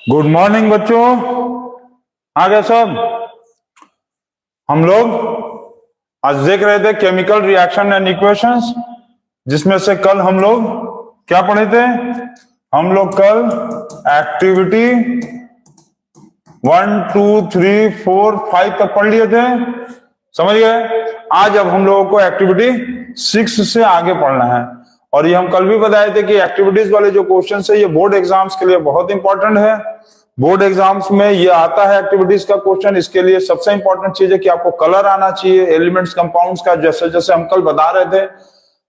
Good morning बच्चों, आ गए सब। हम लोग आज देख रहे थे केमिकल रिएक्शन एंड इक्वेशंस, जिसमें से कल हम लोग क्या पढ़े थे? हम लोग कल एक्टिविटी 1 2 3 4 5 तक पढ़ लिए थे, समझ गए। आज अब हम लोगों को एक्टिविटी 6 से आगे पढ़ना है। और ये हम कल भी बताए थे कि एक्टिविटीज वाले जो क्वेश्चन है ये बोर्ड एग्जाम्स के लिए बहुत इंपॉर्टेंट है। बोर्ड एग्जाम्स में ये आता है एक्टिविटीज का क्वेश्चन। इसके लिए सबसे इंपॉर्टेंट चीज है कि आपको कलर आना चाहिए एलिमेंट्स कंपाउंड्स का। जैसे जैसे हम कल बता रहे थे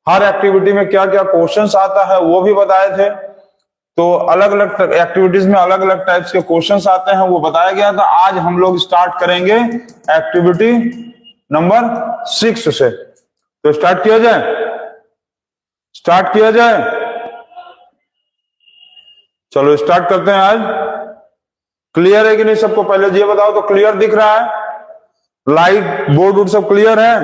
हर एक्टिविटी में क्या क्या क्वेश्चंस आता है वो भी बताए थे। तो अलग अलग एक्टिविटीज में अलग अलग टाइप्स के क्वेश्चंस आते हैं वो बताया गया था। आज हम लोग स्टार्ट करेंगे एक्टिविटी नंबर 6 से। तो स्टार्ट किया जाए, स्टार्ट किया जाए। चलो स्टार्ट करते हैं। आज क्लियर है कि नहीं सबको? पहले ये बताओ तो क्लियर दिख रहा है? लाइट बोर्ड सब क्लियर है?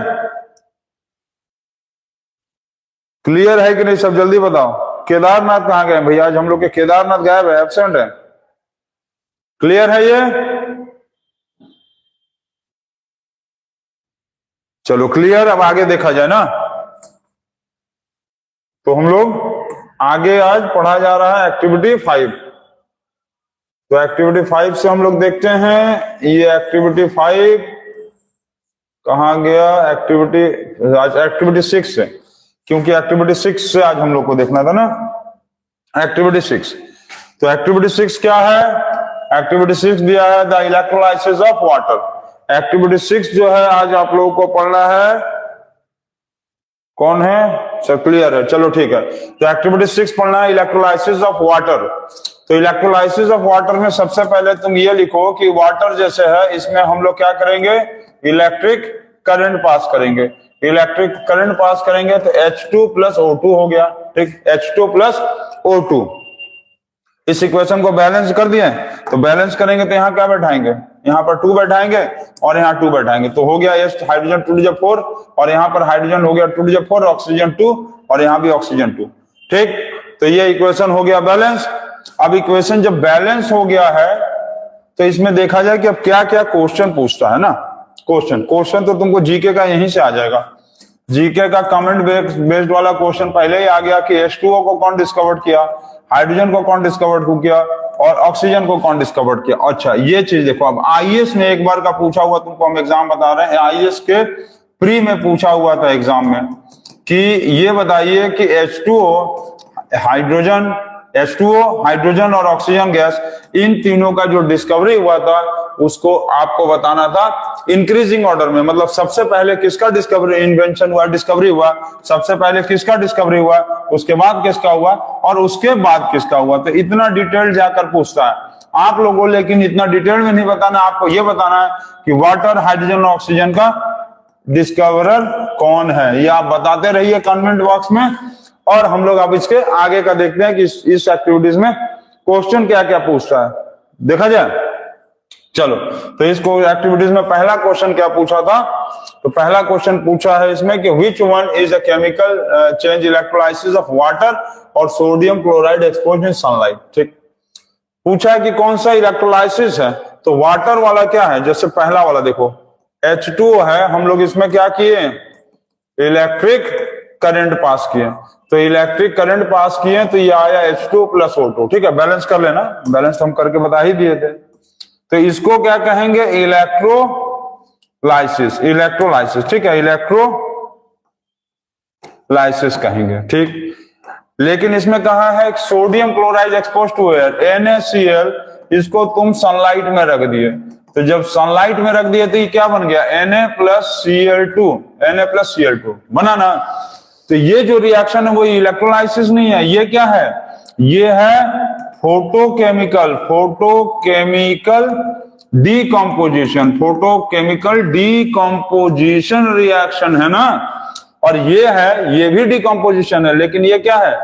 क्लियर है कि नहीं सब? जल्दी बताओ। केदारनाथ कहां गए भैया? आज हम लोग के केदारनाथ गायब है, एब्सेंट है। क्लियर है ये? चलो क्लियर। अब आगे देखा जाए ना। तो हम लोग आगे आज पढ़ा जा रहा है एक्टिविटी 5। तो एक्टिविटी 5 से हम लोग देखते हैं ये एक्टिविटी 5 कहां गया। एक्टिविटी 6 से, क्योंकि एक्टिविटी 6 से आज हम लोग को देखना था ना एक्टिविटी 6। तो एक्टिविटी 6 क्या है? एक्टिविटी 6 दिया है the electrolysis of water. Activity 6 जो है आज आप लोगों को पढ़ना है। कौन है सर? क्लियर है, चलो ठीक है। तो एक्टिविटी 6 पढ़ना है इलेक्ट्रोलाइसिस ऑफ वाटर। तो इलेक्ट्रोलाइसिस ऑफ वाटर में सबसे पहले तुम ये लिखो कि वाटर जैसे है इसमें हम लोग क्या करेंगे? इलेक्ट्रिक करंट पास करेंगे। इलेक्ट्रिक करंट पास करेंगे तो H2 प्लस O2 हो गया, ठीक। H2 plus O2। इस इक्वेशन को बैलेंस कर दिए। तो बैलेंस करेंगे तो यहाँ क्या बैठाएंगे? यहाँ पर 2 बैठाएंगे और यहाँ 2 बैठाएंगे। तो हो गया H हाइड्रोजन 2 और यहाँ पर हाइड्रोजन हो गया 2 ऑक्सीजन 2 और यहाँ भी ऑक्सीजन 2, ठीक। तो ये इक्वेशन हो गया बैलेंस। अब इक्वेशन जब बैलेंस हो गया है तो इसमें देखा जाए कि अब क्या क्या क्वेश्चन पूछता है ना। क्वेश्चन तो तुमको जीके का यहीं से आ जाएगा। जीके का कमेंट बेस्ड वाला क्वेश्चन पहले ही आ गया कि H2O को कौन डिस्कवर किया, हाइड्रोजन को कौन डिस्कवर किया और ऑक्सीजन को कौन डिस्कवर किया। अच्छा ये चीज देखो, अब आईएएस में एक बार का पूछा हुआ, तुमको हम एग्जाम बता रहे हैं, आईएएस के प्री में पूछा हुआ था एग्जाम में कि ये बताइए कि H2O हाइड्रोजन और ऑक्सीजन गैस, इन तीनों का जो डिस्कवरी हुआ था उसको आपको बताना था इंक्रीजिंग ऑर्डर में। मतलब सबसे पहले किसका इन्वेंशन हुआ, डिस्कवरी हुआ, सबसे पहले किसका डिस्कवरी हुआ, उसके बाद किसका हुआ और उसके बाद किसका हुआ। तो इतना डिटेल जाकर पूछता है आप लोगों, लेकिन इतना डिटेल में नहीं बताना। आपको यह बताना है कि वाटर, हाइड्रोजन और ऑक्सीजन का डिस्कवरर कौन है, ये आप बताते रहिए कमेंट बॉक्स में। और हम लोग अब इसके आगे का देखते हैं कि इस एक्टिविटीज में क्वेश्चन क्या क्या पूछ रहा है, देखा जाए। चलो, तो इसको एक्टिविटीज में पहला क्वेश्चन क्या पूछा था, तो पहला क्वेश्चन पूछा है इसमें कि which one is a chemical change electrolysis of water और sodium chloride exposed in sunlight. ठीक, पूछा है कि कौन सा इलेक्ट्रोलाइसिस है, तो वाटर वाला क्या है, जैसे पहला वाला देखो H2 है, हम लोग इसमें क्या किए, इलेक्ट्रिक करंट पास किए, तो इलेक्ट्रिक करंट पास किए तो ये आया H2 प्लस O2। ठीक है, बैलेंस कर लेना, बैलेंस हम करके बता ही दिए थे। तो इसको क्या कहेंगे, इलेक्ट्रोलाइसिस, इलेक्ट्रोलाइसिस। ठीक है, इलेक्ट्रोलाइसिस कहेंगे। ठीक, लेकिन इसमें कहा है sodium chloride expose to air NaCl, इसको तुम सनलाइट में रख दिए, तो जब सनलाइट में रख दिए तो ये क्या बन गया, Na+Cl2, Na+Cl2 बना ना। तो ये जो रिएक्शन है वो इलेक्ट्रोलाइसिस नहीं है, ये क्या है, ये है photochemical, photochemical decomposition, photochemical decomposition reaction है ना। और ये है, ये भी डीकम्पोजिशन है, लेकिन ये क्या है,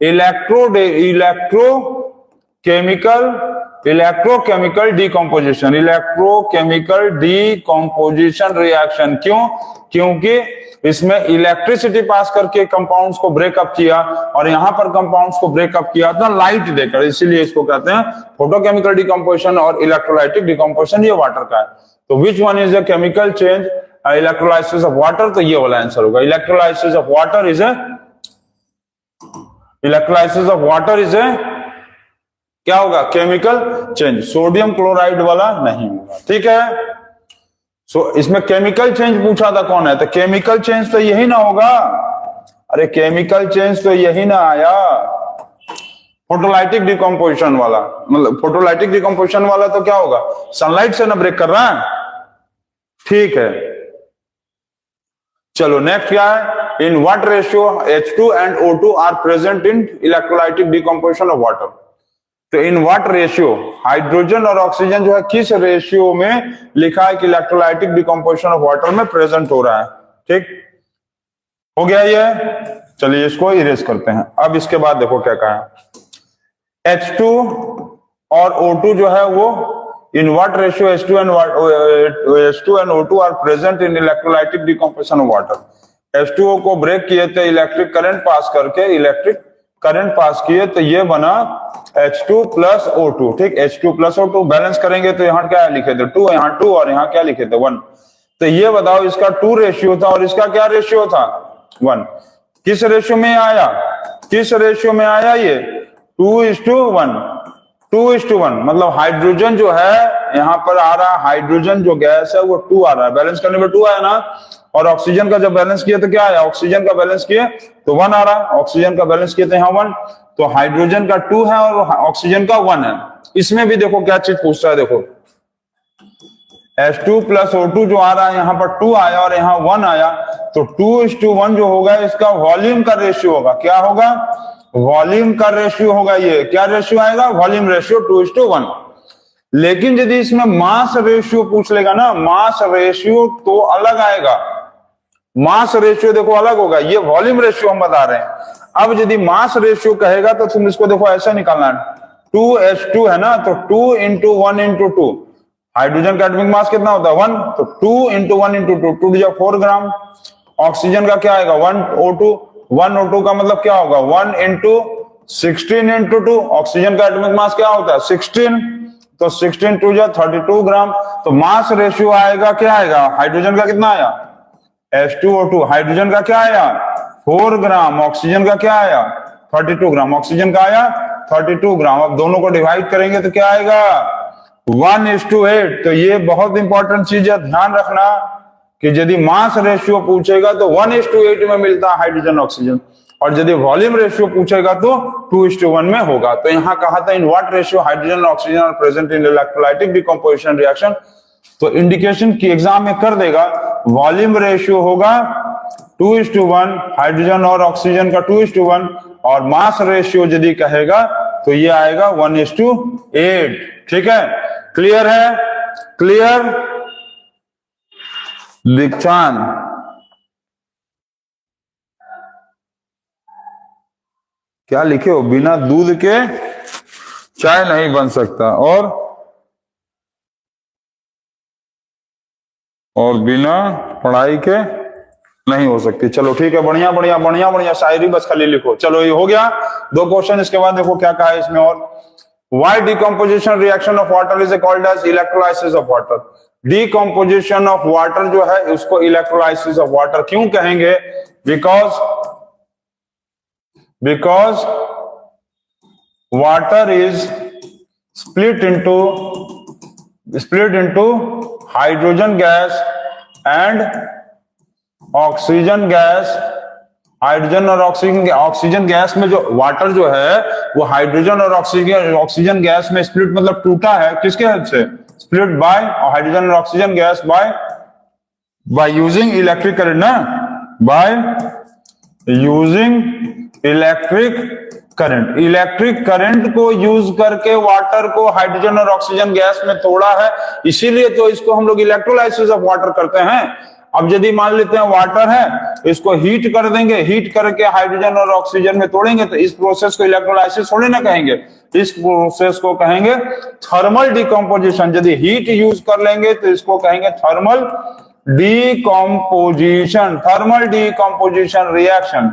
electrochemical decomposition, electrochemical decomposition reaction. क्यों, क्योंकि इसमें इलेक्ट्रिसिटी पास करके कंपाउंड्स को ब्रेकअप किया और यहां पर कंपाउंड्स को ब्रेकअप किया था लाइट देकर, इसीलिए इसको कहते हैं फोटोकेमिकल डीकम्पोजिशन और इलेक्ट्रोलाइटिक डीकम्पोजिशन, ये वाटर का है। तो विच one is a chemical change electrolysis of water, तो ये वाला आंसर होगा, electrolysis of water is a, electrolysis of water is a क्या होगा, केमिकल चेंज, सोडियम क्लोराइड वाला नहीं होगा। ठीक है, इसमें केमिकल चेंज पूछा था कौन है, तो केमिकल चेंज तो यही ना होगा, अरे केमिकल चेंज तो यही ना आया, फोटोलाइटिक डिकम्पोजिशन वाला, मतलब फोटोलाइटिक डिकम्पोजिशन वाला तो क्या होगा, सनलाइट से ना ब्रेक कर रहा है। ठीक है, चलो नेक्स्ट क्या है, in what ratio H2 and O2 are present in electrolytic decomposition of water. तो इन व्हाट रेशियो, हाइड्रोजन और ऑक्सीजन जो है किस रेशियो में लिखा है कि इलेक्ट्रोलाइटिक डिकम्पोजिशन ऑफ वाटर में प्रेजेंट हो रहा है। ठीक हो गया ये, चलिए इसको इरेज करते हैं। अब इसके बाद देखो क्या कहा है, H2 और O2 जो है वो in what ratio H2 and O2 are present in electrolytic decomposition of water. H2O को ब्रेक किए थे इलेक्ट्रिक करंट पास करके, इलेक्ट्रिक करंट पास किए तो ये बना H2 प्लस O2। ठीक, H2 प्लस O2 बैलेंस करेंगे तो यहाँ क्या लिखे थे 2, यहाँ 2 और यहाँ क्या लिखे थे 1। तो ये बताओ इसका 2 रेशियो था और इसका क्या रेशियो था 1। किस रेशियो में आया, किस रेशियो में आया ये 2:1, 2:1, मतलब हाइड्रोजन जो है यहाँ पर आ रहा है, हाइड्रोजन जो गैस है वो 2 आ रहा है, बैलेंस करने में 2 आया ना। और ऑक्सीजन का जब बैलेंस किया तो क्या आया, ऑक्सीजन का बैलेंस किए तो 1 आ रहा है, ऑक्सीजन का बैलेंस किए तो यहाँ 1, तो हाइड्रोजन का 2 है और ऑक्सीजन का 1 है। इसमें भी देखो क्या चीज पूछ रहा है, देखो H2 प्लस O2 जो आ रहा है यहाँ पर 2 आया और यहाँ 1 आया, तो 2:1 जो होगा इसका वॉल्यूम का रेशियो होगा, क्या होगा, वॉल्यूम का रेशियो होगा। ये क्या रेशियो आएगा, वॉल्यूम रेशियो 2:1। लेकिन यदि इसमें मास रेशियो पूछ लेगा ना, मास रेशियो तो अलग आएगा, मास रेशियो देखो अलग होगा, ये वॉल्यूम रेशियो हम बता रहे हैं। अब यदि मास रेशियो कहेगा तो तुम इसको देखो ऐसा निकालना है, 2H2 है ना, तो 2 × 1 × 2, हाइड्रोजन का एटॉमिक मास कितना होता है 1, तो 2 × 1 × 2, 2 × 4 ग्राम। ऑक्सीजन का क्या आएगा 1 O2 का मतलब क्या होगा 1 × 16 × 2, ऑक्सीजन का एटॉमिक मास क्या होता है 16, तो 16 2 × 32 ग्राम। तो मास रेशियो आएगा, क्या आएगा, हाइड्रोजन का कितना आया H2O2, हाइड्रोजन का क्या आया 4 ग्राम, ऑक्सीजन का क्या आया 32 ग्राम, ऑक्सीजन का आया 32 ग्राम। अब दोनों को डिवाइड करेंगे तो क्या आएगा 1:8। तो ये बहुत इंपॉर्टेंट चीज है, ध्यान रखना कि यदि मास रेशियो पूछेगा तो 1:8 में मिलता है हाइड्रोजन ऑक्सीजन, और यदि वॉल्यूम रेशियो पूछेगा तो 2:1 में होगा। तो यहाँ कहा था in what ratio hydrogen oxygen are present in electrolytic decomposition reaction, तो इंडिकेशन की एग्जाम में कर देगा, वॉल्यूम रेशियो होगा 2:1, हाइड्रोजन और ऑक्सीजन का 2:1, और मास रेशियो यदि कहेगा तो ये आएगा 1:8। ठीक है, क्लियर है, क्लियर दीक्षांत, क्या लिखे हो, बिना दूध के चाय नहीं बन सकता, और और बिना पढ़ाई के नहीं हो सकती। चलो ठीक है, बढ़िया बढ़िया बढ़िया बढ़िया, शायरी बस खाली लिखो। चलो ये हो गया 2 क्वेश्चन। इसके बाद देखो क्या कहा है इसमें और, Why decomposition reaction of water is called as electrolysis of water? Decomposition of water जो है उसको electrolysis of water क्यों कहेंगे? Because water is split into hydrogen gas and oxygen gas। Hydrogen और ऑक्सीजन गैस में जो वाटर जो है वो हाइड्रोजन और ऑक्सीजन गैस में स्प्लिट मतलब टूटा है किसके हेल्प से? स्प्लिट बाय हाइड्रोजन और oxygen gas by using electric current ना, बाय यूजिंग इलेक्ट्रिक करंट को यूज करके वाटर को हाइड्रोजन और ऑक्सीजन गैस में तोड़ा है, इसीलिए तो इसको हम लोग इलेक्ट्रोलाइसिस ऑफ वाटर करते हैं। अब यदि मान लेते हैं वाटर है, इसको हीट कर देंगे, हीट करके हाइड्रोजन और ऑक्सीजन में तोड़ेंगे, तो इस प्रोसेस को इलेक्ट्रोलाइसिस थोड़ी ना कहेंगे, इस प्रोसेस को कहेंगे थर्मल डिकम्पोजिशन। यदि हीट यूज कर लेंगे तो इसको कहेंगे थर्मल डिकम्पोजिशन रिएक्शन।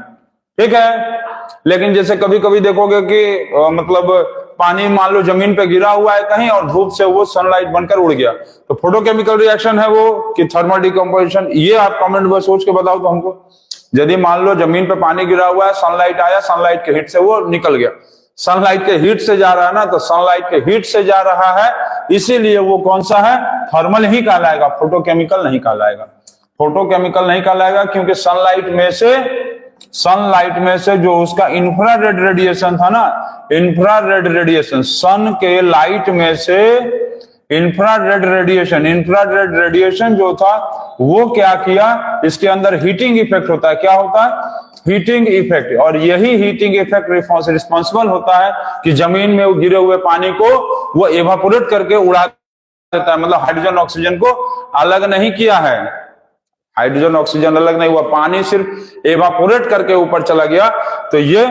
ठीक है, लेकिन जैसे कभी कभी देखोगे कि मतलब पानी मान लो जमीन पे गिरा हुआ है कहीं और धूप से वो सनलाइट बनकर उड़ गया, तो फोटोकेमिकल रिएक्शन है वो कि थर्मल डिकम्पोजिशन? ये आप कमेंट में सोच के बताओ तो हमको। यदि मान लो जमीन पे पानी गिरा हुआ है, सनलाइट आया, सनलाइट के हीट से वो निकल गया, सनलाइट के हीट से जा रहा है ना, तो सनलाइट के हीट से जा रहा है, इसीलिए वो कौन सा है? थर्मल ही कहलाएगा, फोटोकेमिकल नहीं कहलाएगा। फोटोकेमिकल नहीं कहलाएगा क्योंकि सनलाइट में से जो उसका इंफ्रारेड रेडिएशन था ना, इंफ्रारेड रेडिएशन, सन के लाइट में से इंफ्रारेड रेडिएशन जो था वो क्या किया, इसके अंदर हीटिंग इफेक्ट होता है। क्या होता है? Heating effect. और यही हीटिंग इफेक्ट रिस्पॉन्सिबल होता है कि जमीन में गिरे हुए पानी को वो एवापोरेट करके उड़ा देता है, मतलब हाइड्रोजन ऑक्सीजन को अलग नहीं किया है, हाइड्रोजन ऑक्सीजन अलग नहीं हुआ, पानी सिर्फ एवापोरेट करके ऊपर चला गया, तो ये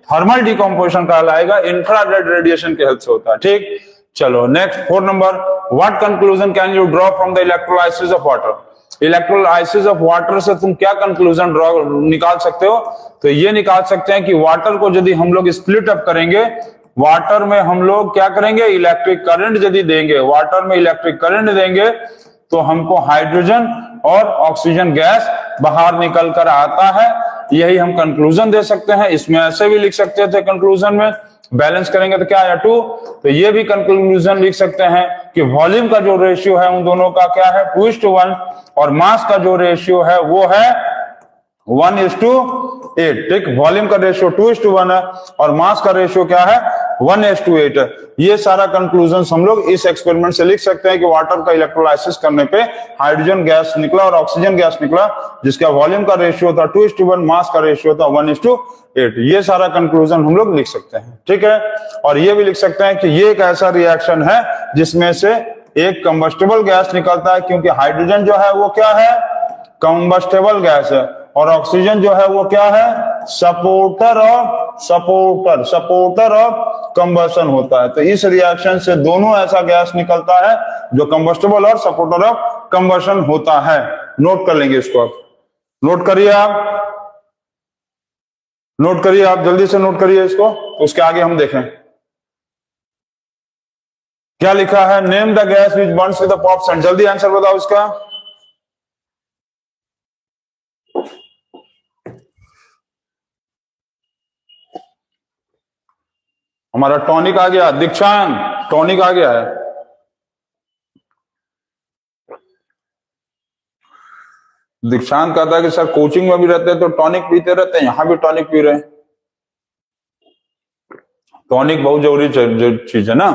थर्मल डिकम्पोजिशन कहलाएगा, इंफ्रारेड रेडिएशन के हेल्प से होता है। ठीक, चलो next 4 number, what conclusion can you draw from the electrolysis of water? Electrolysis of water से तुम क्या कंक्लूजन ड्रॉ निकाल सकते हो? तो ये निकाल सकते हैं कि वाटर को यदि हम लोग स्प्लिट अप करेंगे, वाटर में हम लोग क्या करेंगे? इलेक्ट्रिक करंट यदि देंगे, वाटर में इलेक्ट्रिक करंट देंगे तो हमको हाइड्रोजन और ऑक्सीजन गैस बाहर निकल कर आता है। यही हम कंक्लूजन दे सकते हैं। इसमें ऐसे भी लिख सकते थे कंक्लूजन में, बैलेंस करेंगे तो क्या आया 2, तो ये भी कंक्लूजन लिख सकते हैं कि वॉल्यूम का जो रेशियो है उन दोनों का क्या है? 2:1, और मास का जो रेशियो है वो है 1:8। ठीक, वॉल्यूम का रेशियो 2:1 है और मास का रेशियो क्या है? 1:8 है। ये सारा कंक्लूजन हम लोग इस एक्सपेरिमेंट से लिख सकते हैं कि वाटर का इलेक्ट्रोलाइसिस करने पे हाइड्रोजन गैस निकला और ऑक्सीजन गैस निकला, जिसका वॉल्यूम का रेशियो था 2:1, मास का रेशियो था 1:8। ये सारा कंक्लूजन हम लोग लिख सकते हैं। ठीक है, और ये भी लिख सकते हैं कि ये एक ऐसा रिएक्शन है जिसमें से एक कंबस्टेबल गैस निकलता है, क्योंकि हाइड्रोजन जो है वो क्या है? कंबस्टेबल गैस है, और ऑक्सीजन जो है वो क्या है? सपोर्टर ऑफ कंबशन होता है। तो इस रिएक्शन से दोनों ऐसा गैस निकलता है जो कंबस्टेबल और सपोर्टर ऑफ कंबशन होता है। नोट कर लेंगे इसको, आप नोट करिए आप जल्दी से नोट करिए इसको, तो उसके आगे हम देखें क्या लिखा है। Name the gas which Burns with the pops and, जल्दी आंसर बताओ इसका। हमारा टॉनिक आ गया, दीक्षांत टॉनिक आ गया है। दीक्षांत कहता है कि सर कोचिंग में भी रहते हैं तो टॉनिक पीते रहते हैं, यहां भी टॉनिक पी रहे हैं। टॉनिक बहुत जरूरी चीज है ना।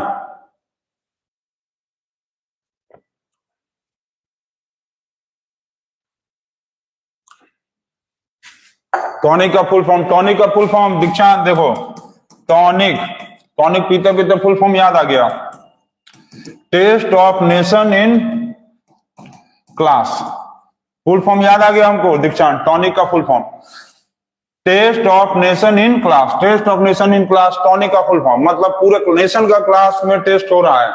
टॉनिक का फुल फॉर्म दीक्षांत देखो, टॉनिक पीते पीते फुल फॉर्म याद आ गया, test of nation in class. Full form याद आ गया हमको दीक्षांत, टॉनिक का full form test of nation in class. Tonic का फुल फॉर्म मतलब पूरे नेशन का क्लास में टेस्ट हो रहा है,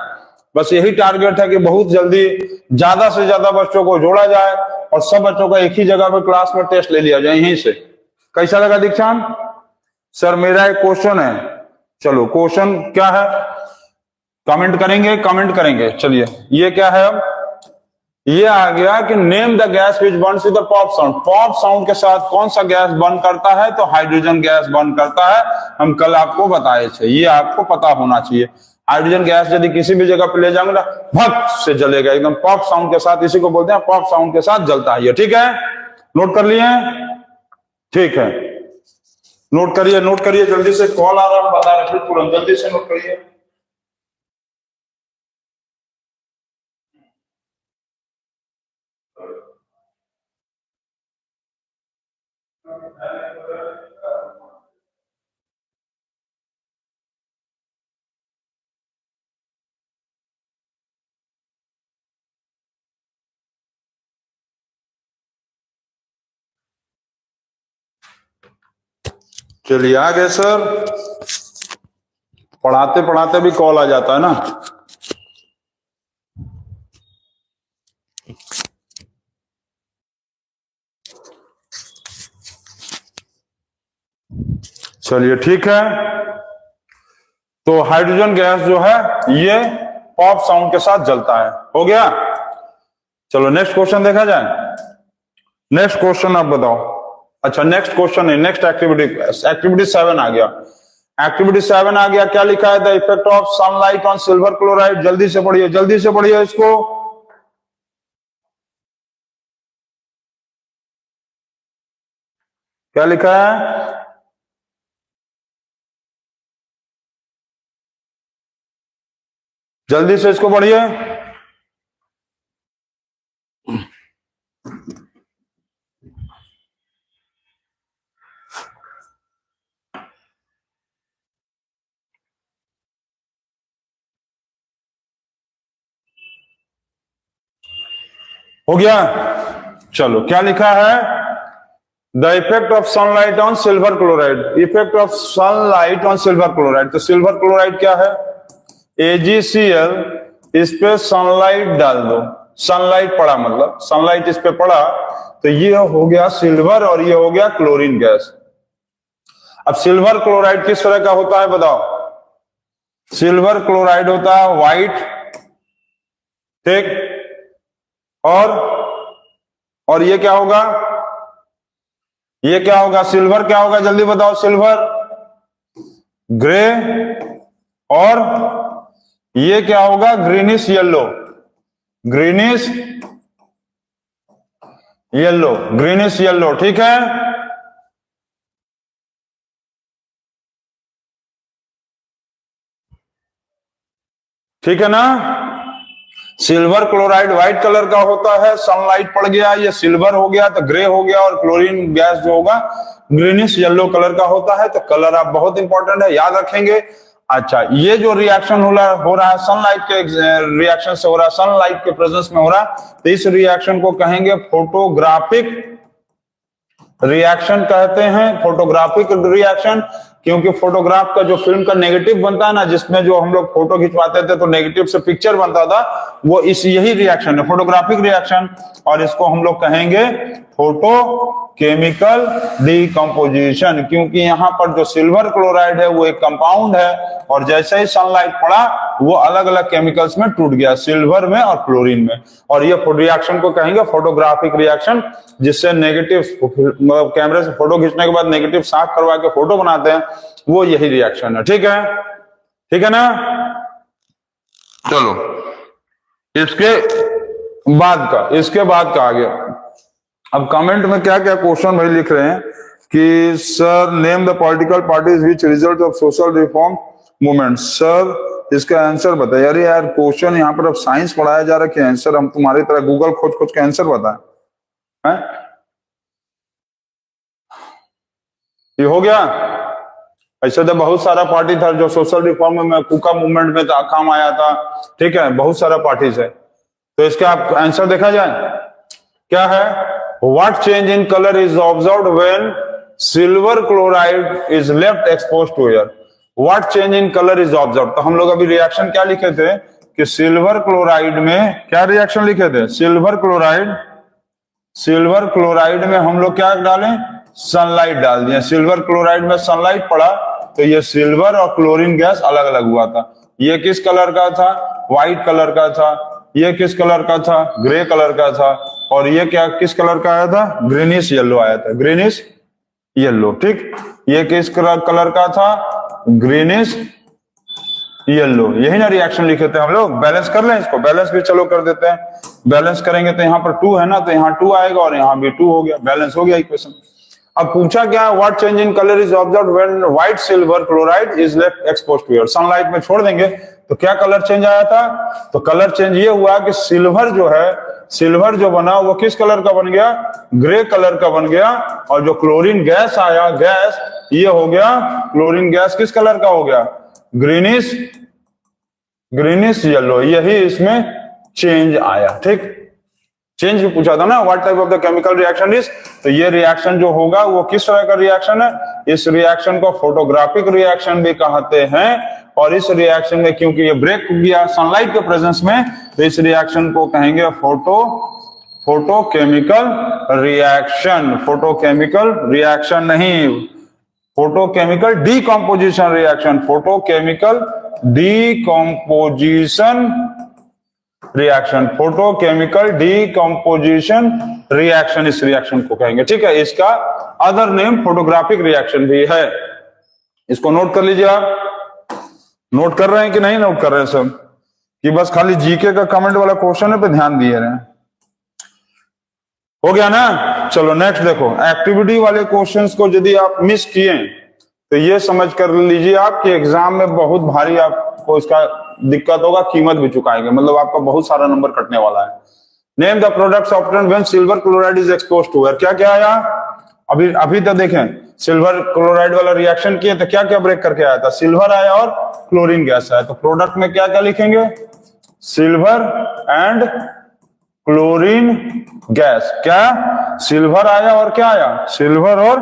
बस यही टारगेट है कि बहुत जल्दी ज्यादा से ज्यादा बच्चों को जोड़ा जाए और सब बच्चों का एक ही जगह पे क्लास में टेस्ट ले लिया जाए यहीं से। कैसा लगा दीक्षांत? सर मेरा एक क्वेश्चन है, चलो क्वेश्चन क्या है कमेंट करेंगे। चलिए ये क्या है, अब ये आ गया कि name the gas which Burns with the pop sound. Pop sound के साथ कौन सा गैस बर्न करता है? तो हाइड्रोजन गैस बर्न करता है। हम कल आपको बताए थे, ये आपको पता होना चाहिए। हाइड्रोजन गैस यदि किसी भी जगह पे ले जाएंगे ना भक से जलेगा एकदम पॉप साउंड के साथ, इसी को बोलते हैं पॉप साउंड के साथ जलता है ये। ठीक है, नोट कर लिए? ठीक है, नोट करिए जल्दी से, कॉल आ रहा है बता रहे थे तुरंत, जल्दी से नोट करिए। चलिए आ गए सर। पढ़ाते पढ़ाते भी कॉल आ जाता है ना। चलिए ठीक है, तो हाइड्रोजन गैस जो है ये पॉप साउंड के साथ जलता है। हो गया, चलो नेक्स्ट क्वेश्चन देखा जाए। नेक्स्ट क्वेश्चन आप बताओ। अच्छा नेक्स्ट क्वेश्चन है, नेक्स्ट एक्टिविटी 7 आ गया। एक्टिविटी 7 आ गया, क्या लिखा है? The effect of sunlight on silver chloride. जल्दी से पढ़िए इसको। क्या लिखा है? जल्दी से इसको पढ़िए। हो गया, चलो क्या लिखा है? The effect of sunlight on silver chloride. Effect of sunlight on silver chloride, तो सिल्वर क्लोराइड क्या है? AgCl, इस पे सनलाइट डाल दो, सनलाइट पड़ा मतलब सनलाइट इस पे पड़ा तो ये हो गया सिल्वर और ये हो गया क्लोरीन गैस। अब सिल्वर क्लोराइड किस तरह का होता है बताओ? सिल्वर क्लोराइड होता है व्हाइट, ठीक, और ये क्या होगा? ये क्या होगा? सिल्वर क्या होगा जल्दी बताओ? सिल्वर ग्रे, और ये क्या होगा? Greenish yellow, greenish yellow. ठीक है, ठीक है ना? सिल्वर क्लोराइड व्हाइट कलर का होता है, सनलाइट पड़ गया ये सिल्वर हो गया तो ग्रे हो गया, और क्लोरीन गैस जो होगा ग्रीनिश येलो कलर का होता है। तो कलर आप बहुत इंपॉर्टेंट है, याद रखेंगे। अच्छा, ये जो रिएक्शन हो रहा है सनलाइट के रिएक्शन से हो रहा है, सनलाइट के प्रेजेंस में हो रहा है, तो इस रिएक्शन को कहेंगे फोटोग्राफिक रिएक्शन कहते हैं। फोटोग्राफिक रिएक्शन, क्योंकि फोटोग्राफ का जो फिल्म का नेगेटिव बनता है ना, जिसमें जो हम लोग फोटो खिंचवाते थे तो नेगेटिव से पिक्चर बनता था, वो यही रिएक्शन है फोटोग्राफिक रिएक्शन। और इसको हम लोग कहेंगे फोटो केमिकल डिकम्पोजिशन, क्योंकि यहाँ पर जो सिल्वर क्लोराइड है वो एक कंपाउंड है, और जैसे ही सनलाइट पड़ा वो अलग अलग केमिकल्स में टूट गया, सिल्वर में और क्लोरीन में। और ये रिएक्शन को कहेंगे फोटोग्राफिक रिएक्शन, जिससे नेगेटिव कैमरे से फोटो खींचने के बाद नेगेटिव साफ करवा के फोटो बनाते हैं, वो यही रिएक्शन है। ठीक है, ठीक है ना? चलो इसके बाद का आ गया। अब कमेंट में क्या क्या क्वेश्चन भाई लिख रहे हैं कि sir name the political parties which result of social reform movement. Sir इसका आंसर बताए। अरे यार क्वेश्चन यहाँ पर अब साइंस पढ़ाया जा रहा है कि आंसर हम तुम्हारी तरह गूगल खोज के आंसर बताएं? ये हो गया। ऐसे तो बहुत सारा पार्टी था जो सोशल रिफॉर्म में कुका मूवमेंट में काम आया था, ठीक है, बहुत सारा पार्टीज है। तो इसका आप आंसर देखा जाए क्या है? What change in color is observed when silver chloride is left exposed to air? What change in color is observed? तो हम लोग अभी रिएक्शन क्या लिखे थे कि सिल्वर क्लोराइड में क्या रिएक्शन लिखे थे, सिल्वर क्लोराइड में हम लोग क्या डालें, सनलाइट डाल दिए। सिल्वर क्लोराइड में सनलाइट पड़ा तो ये सिल्वर और क्लोरीन गैस अलग अलग हुआ था। ये किस कलर का था, व्हाइट कलर का था। ये किस कलर का था, ग्रे कलर का था। और ये क्या किस कलर का आया था, ग्रीनिश येलो आया था, ग्रीनिश येलो। ठीक, ये किस कलर का था, ग्रीनिश येलो। यही ना रिएक्शन लिखे थे हम लोग। बैलेंस कर लें इसको, बैलेंस भी चलो कर देते हैं। बैलेंस करेंगे तो यहाँ पर 2 है ना, तो यहाँ 2 आएगा और यहाँ भी 2 हो गया, बैलेंस हो गया इक्वेशन। अब पूछा क्या, what change in colour is observed when white silver chloride is left exposed to air. Sunlight में छोड़ देंगे तो क्या कलर चेंज आया था, तो कलर चेंज ये हुआ कि सिल्वर जो है, सिल्वर जो बना वो किस कलर का बन गया, ग्रे कलर का बन गया। और जो क्लोरीन गैस आया, गैस ये हो गया, क्लोरीन गैस किस कलर का हो गया, ग्रीनिश येलो। यही इसमें चेंज आया। ठीक, चेंज भी पूछा था ना, what type of the chemical reaction is, तो ये रिएक्शन जो होगा वो किस तरह का रिएक्शन है, इस रिएक्शन को फोटोग्राफिक रिएक्शन भी कहते हैं। और इस रिएक्शन में क्योंकि ये ब्रेक गया सनलाइट के प्रेजेंस में, तो इस रिएक्शन को कहेंगे फोटोकेमिकल रिएक्शन। फोटोकेमिकल रिएक्शन नहीं, photochemical decomposition reaction, photochemical decomposition reaction, photochemical decomposition reaction इस रिएक्शन को कहेंगे। ठीक है, इसका अदर नेम फोटोग्राफिक रिएक्शन भी है। इसको नोट कर लीजिए आप। नोट कर रहे हैं कि नहीं नोट कर रहे हैं सब, कि बस खाली जीके का कमेंट वाला क्वेश्चन है पे ध्यान दिए रहे। हो गया ना, चलो नेक्स्ट देखो। एक्टिविटी वाले क्वेश्चंस को यदि आप मिस किए तो ये समझ कर लीजिए आप कि एग्जाम में बहुत भारी आपको इसका दिक्कत होगा, कीमत भी चुकाएंगे, मतलब आपका बहुत सारा नंबर कटने वाला है। Name the products obtained when silver chloride is exposed to air. क्या क्या आया, अभी तो देखें, सिल्वर क्लोराइड वाला रिएक्शन किए तो क्या क्या ब्रेक करके आया था, सिल्वर आया और क्लोरीन गैस आया। तो प्रोडक्ट में क्या क्या लिखेंगे, सिल्वर एंड क्लोरीन गैस। क्या, सिल्वर आया और क्या आया, सिल्वर और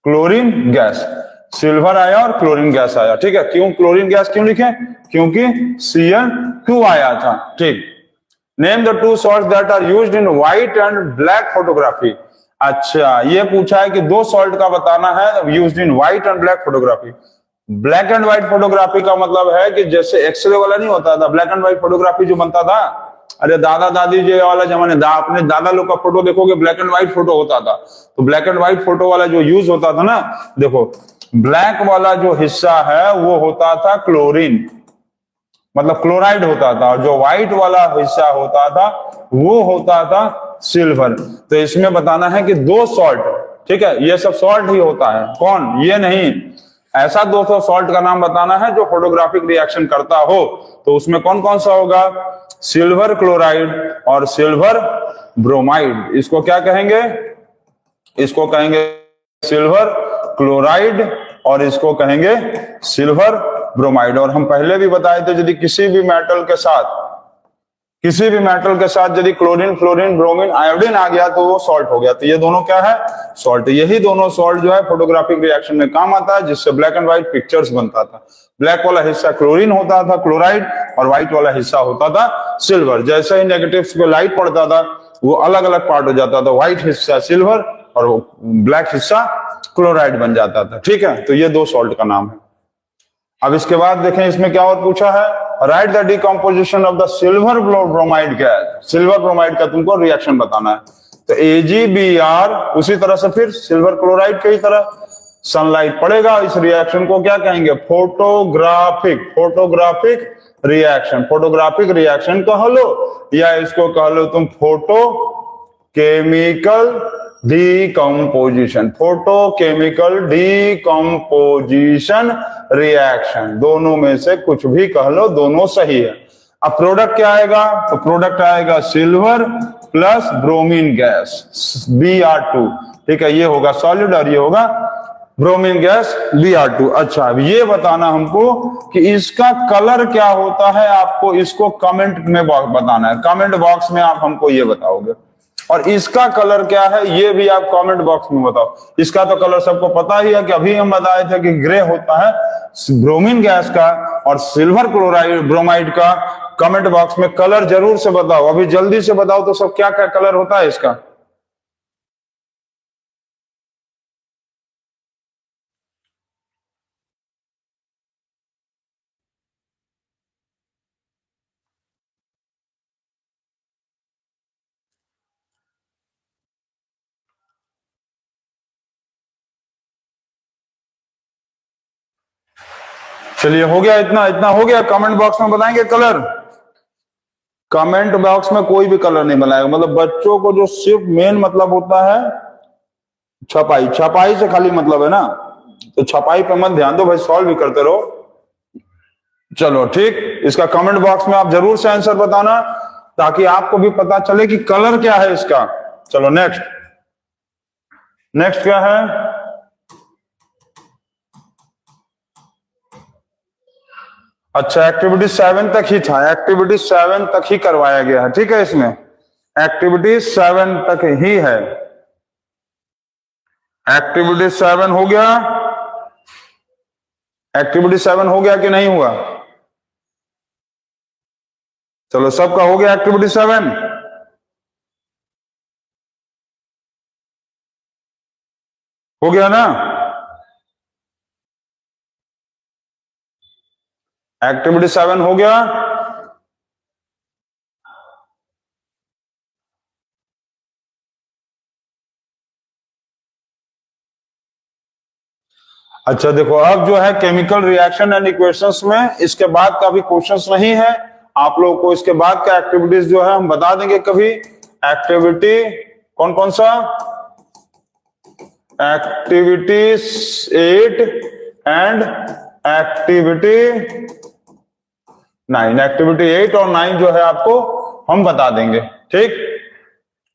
क्लोरीन गैस। सिल्वर आया और क्लोरीन गैस आया। ठीक है, क्यों क्लोरीन गैस क्यों लिखे, क्योंकि Cl2 आया था। ठीक, name the 2 salts that are used in white and black photography. अच्छा, ये पूछा है कि 2 सॉल्ट का बताना है used in white and black photography. Black and white photography का मतलब है कि जैसे एक्सरे वाला नहीं होता था, ब्लैक एंड व्हाइट फोटोग्राफी जो बनता था, अरे दादा दादी जी वाला जमाने, अपने दादा लोग का फोटो देखोगे ब्लैक एंड व्हाइट फोटो होता था। तो ब्लैक एंड व्हाइट फोटो वाला जो यूज होता था ना, देखो ब्लैक वाला जो हिस्सा है वो होता था क्लोरीन, मतलब क्लोराइड होता था, और जो व्हाइट वाला हिस्सा होता था वो होता था सिल्वर। तो इसमें बताना है कि 2 सॉल्ट, ठीक है, ये सब सॉल्ट ही होता है, कौन, ये नहीं, ऐसा 200 सॉल्ट का नाम बताना है जो फोटोग्राफिक रिएक्शन करता हो। तो उसमें कौन कौन सा होगा, सिल्वर क्लोराइड और सिल्वर ब्रोमाइड। इसको क्या कहेंगे, इसको कहेंगे सिल्वर क्लोराइड और इसको कहेंगे सिल्वर ब्रोमाइड। और हम पहले भी बताए थे, यदि किसी भी मेटल के साथ यदि क्लोरीन, फ्लोरीन, ब्रोमीन, आयोडीन आ गया तो वो सॉल्ट हो गया। तो ये दोनों क्या है, सॉल्ट। यही दोनों सॉल्ट जो है फोटोग्राफिक रिएक्शन में काम आता है, जिससे ब्लैक एंड व्हाइट पिक्चर्स बनता था। ब्लैक वाला हिस्सा क्लोरीन होता था, क्लोराइड, और व्हाइट वाला हिस्सा होता था सिल्वर। जैसे ही नेगेटिव्स पे लाइट पड़ता था वो अलग अलग पार्ट हो जाता था, व्हाइट हिस्सा सिल्वर और ब्लैक हिस्सा क्लोराइड बन जाता था। ठीक है, तो ये 2 सॉल्ट का नाम है। अब इसके बाद देखें इसमें क्या और पूछा है, right the decomposition of the silver bromide gas. Silver bromide का तुमको रिएक्शन बताना है। तो AgBr, उसी तरह से फिर सिल्वर क्लोराइड की तरह सनलाइट पड़ेगा, इस रिएक्शन को क्या कहेंगे, फोटोग्राफिक रिएक्शन। फोटोग्राफिक रिएक्शन कह लो या इसको कह लो तुम photo chemical decomposition, photochemical decomposition reaction. दोनों में से कुछ भी कह लो, दोनों सही है। अब प्रोडक्ट क्या आएगा, तो प्रोडक्ट आएगा silver plus bromine gas Br2। ठीक है, ये होगा सॉलिड और ये होगा ब्रोमीन गैस Br2। अच्छा, अब ये बताना हमको कि इसका कलर क्या होता है, आपको इसको कमेंट में बताना है। कमेंट बॉक्स में आप हमको ये बताओगे। और इसका कलर क्या है ये भी आप कमेंट बॉक्स में बताओ। इसका तो कलर सबको पता ही है कि अभी हम बताए थे कि ग्रे होता है ब्रोमीन गैस का और सिल्वर क्लोराइड ब्रोमाइड का। कमेंट बॉक्स में कलर जरूर से बताओ, अभी जल्दी से बताओ तो सब क्या क्या कलर होता है इसका। चलिए हो गया, इतना इतना हो गया। कमेंट बॉक्स में बताएंगे कलर। कमेंट बॉक्स में कोई भी कलर नहीं बनाएगा, मतलब बच्चों को जो सिर्फ मेन मतलब होता है छपाई, छपाई से खाली मतलब है ना, तो छपाई पे मत ध्यान दो भाई, सॉल्व भी करते रहो। चलो ठीक, इसका कमेंट बॉक्स में आप जरूर से आंसर बताना ताकि आपको भी पता चले कि कलर क्या है इसका। चलो नेक्स्ट, नेक्स्ट क्या है? अच्छा एक्टिविटी 7 तक ही था, एक्टिविटी 7 तक ही करवाया गया है, ठीक है। इसमें एक्टिविटी 7 तक ही है। एक्टिविटी 7 हो गया, एक्टिविटी 7 हो गया कि नहीं हुआ? चलो सबका हो गया एक्टिविटी 7, हो गया ना? एक्टिविटी 7 हो गया। अच्छा देखो, अब जो है केमिकल रिएक्शन एंड इक्वेशंस में इसके बाद का भी क्वेश्चंस नहीं है। आप लोगों को इसके बाद का एक्टिविटीज जो है हम बता देंगे कभी। एक्टिविटी कौन कौन सा? Activity 8 and activity 9। एक्टिविटी 8 और 9 जो है आपको हम बता देंगे, ठीक।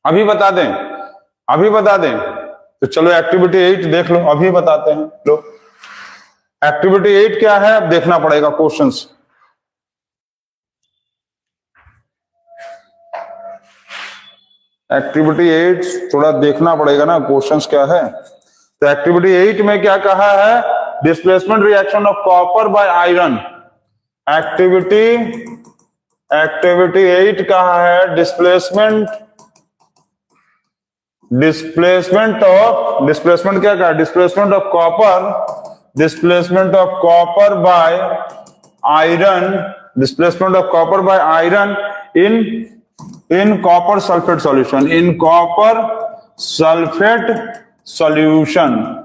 अभी बता दें, अभी बता दें तो चलो एक्टिविटी 8 देख लो, अभी बताते हैं। लो एक्टिविटी 8 क्या है अब देखना पड़ेगा क्वेश्चंस। एक्टिविटी 8 थोड़ा देखना पड़ेगा ना क्वेश्चंस क्या है। तो एक्टिविटी 8 में क्या कहा है? Displacement reaction of copper by iron. Activity 8 कहा है डिस्प्लेसमेंट क्या कहा? Displacement of copper by iron, displacement of copper by iron in copper sulphate solution, in copper sulphate solution.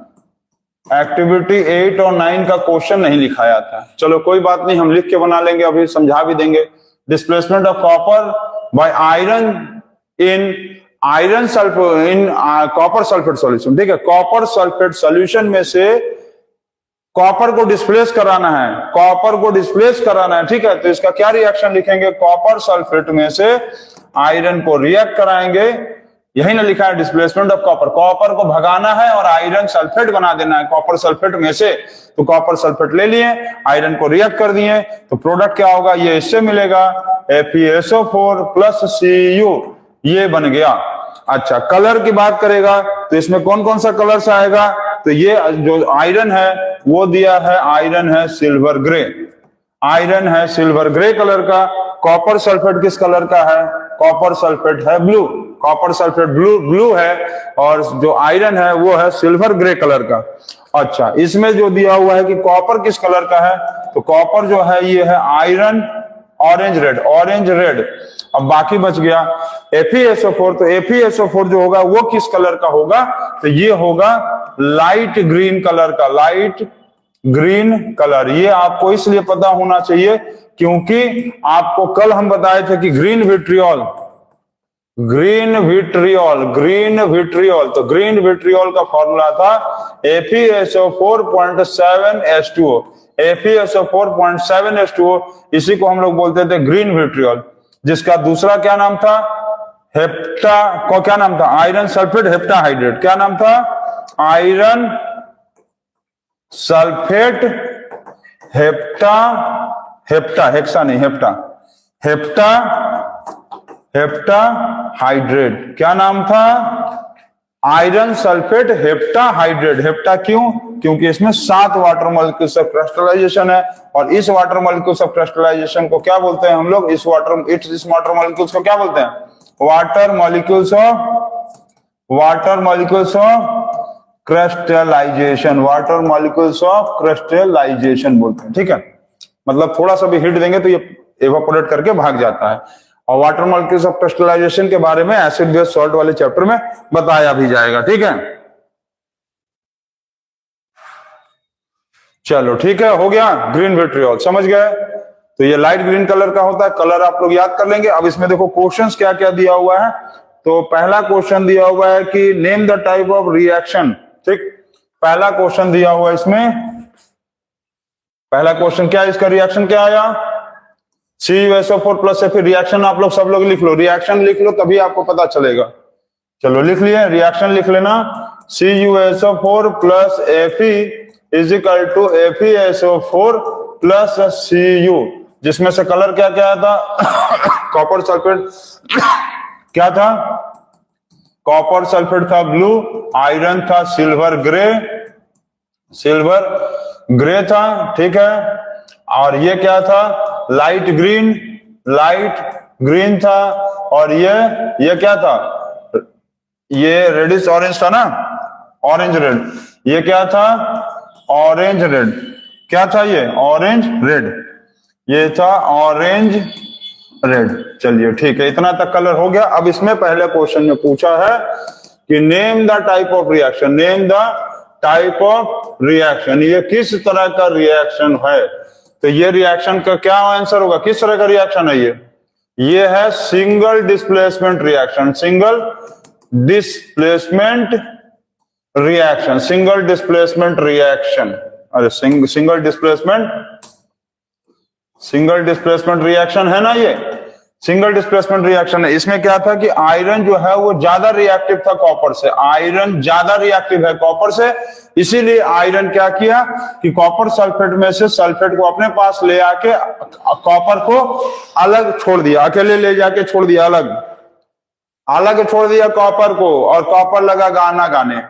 Activity 8 और 9 का क्वेश्चन नहीं लिखाया था, चलो कोई बात नहीं, हम लिख के बना लेंगे, अभी समझा भी देंगे। Displacement of copper by iron in copper sulphate solution, ठीक है। कॉपर सल्फेट सॉल्यूशन में से कॉपर को डिस्प्लेस कराना है, कॉपर को डिस्प्लेस कराना है, ठीक है। तो इसका क्या रिएक्शन लिखेंगे? कॉपर सल्फेट में से आयरन को रिएक्ट कराएंगे, यही ना लिखा है डिस्प्लेसमेंट ऑफ कॉपर। कॉपर को भगाना है और आयरन सल्फेट बना देना है कॉपर सल्फेट में से। तो कॉपर सल्फेट ले लिए, आयरन को रिएक्ट कर दिए, तो प्रोडक्ट क्या होगा? ये इससे मिलेगा FeSO4 प्लस Cu, ये बन गया। अच्छा कलर की बात करेगा तो इसमें कौन कौन सा कलर्स आएगा? तो ये जो आयरन है वो दिया है, आयरन है सिल्वर ग्रे, आयरन है सिल्वर ग्रे कलर का। कॉपर सल्फेट किस कलर का है? कॉपर सल्फेट है ब्लू, कॉपर सल्फेट ब्लू है, और जो आयरन है वो है सिल्वर ग्रे कलर का। अच्छा इसमें जो दिया हुआ है कि कॉपर किस कलर का है, तो कॉपर जो है ये है iron orange red, orange red. अब बाकी बच गया FeSO4, तो FeSO4 जो होगा वो किस कलर का होगा? तो ये होगा लाइट ग्रीन कलर का, लाइट ग्रीन कलर। ये आपको इसलिए पता होना चाहिए क्योंकि आपको कल हम बताए थे कि ग्रीन विट्रियोल, तो ग्रीन विट्रियोल का फॉर्मूला था FeSO4.7H2O, FeSO4.7H2O, इसी को हम लोग बोलते थे ग्रीन विट्रियोल, जिसका दूसरा क्या नाम था? हेप्टा को क्या नाम था? Iron sulphate heptahydrate. क्या नाम था? आयरन सल्फेट हेप्टा, हेक्सा नहीं, हेप्टा हेप्टाहाइड्रेट। क्या नाम था? Iron sulphate heptahydrate. हेप्टा क्यों? क्योंकि इसमें 7 वाटर मॉलिक्यूल्स ऑफ क्रिस्टलाइजेशन है, और इस वाटर मॉलिक्यूल्स ऑफ क्रिस्टलाइजेशन को क्या बोलते हैं हम लोग? इस वाटर मॉलिक्यूल्स को क्या बोलते हैं? Water molecules of crystallisation. Water molecules of crystallisation बोलते हैं, ठीक है। मतलब थोड़ा सा भी हिट देंगे तो ये इवेपोरेट करके भाग जाता है। और वाटर मॉलिक्यूल्स ऑफ क्रिस्टलाइजेशन के बारे में एसिड बेस सॉल्ट वाले चैप्टर में बताया भी जाएगा, ठीक है। चलो ठीक है, हो गया। ग्रीन विट्रियोल समझ गए। तो ये लाइट ग्रीन कलर का होता है, कलर आप लोग याद कर लेंगे। अब इसमें देखो क्वेश्चंस क्या क्या दिया हुआ है। तो पहला क्वेश्चन दिया हुआ है कि name the type of reaction, ठीक। पहला क्वेश्चन दिया हुआ है इसमें। पहला क्वेश्चन क्या है इसका? रिएक्शन क्या आया? CuSO4 plus Fe। रिएक्शन आप लोग सब लोग लिख लो, रिएक्शन लिख लो तभी आपको पता चलेगा। चलो लिख लिए, रिएक्शन लिख लेना। CuSO4 plus Fe is equal to FeSO4 plus Cu, जिसमें से कलर क्या क्या आया था? कॉपर सल्फेट क्या था? कॉपर सल्फेट था ब्लू, आयरन था सिल्वर ग्रे था, ठीक है। और ये क्या था? लाइट ग्रीन था। और ये क्या था? ये रेडिश ऑरेंज था ना, ऑरेंज रेड। ये क्या था? Orange red. क्या था ये? Orange red. ये था ऑरेंज रेड। चलिए ठीक है, इतना तक कलर हो गया। अब इसमें पहले क्वेश्चन में पूछा है कि name the type of reaction. Name the type of reaction, ये किस तरह का रिएक्शन है? तो ये रिएक्शन का क्या आंसर होगा? किस तरह का रिएक्शन है ये है single displacement reaction. Single displacement reaction. अरे सिंगल डिस्प्लेसमेंट रिएक्शन है ना, ये सिंगल डिस्प्लेसमेंट रिएक्शन है। इसमें क्या था कि आयरन जो है वो ज्यादा रिएक्टिव था कॉपर से। आयरन ज्यादा रिएक्टिव है कॉपर से, इसीलिए आयरन क्या किया कि कॉपर सल्फेट में से सल्फेट को अपने पास ले आके कॉपर को अलग छोड़ दिया, अकेले ले जाके छोड़ दिया, अलग छोड़ दिया कॉपर को। और कॉपर लगा गाना गाने,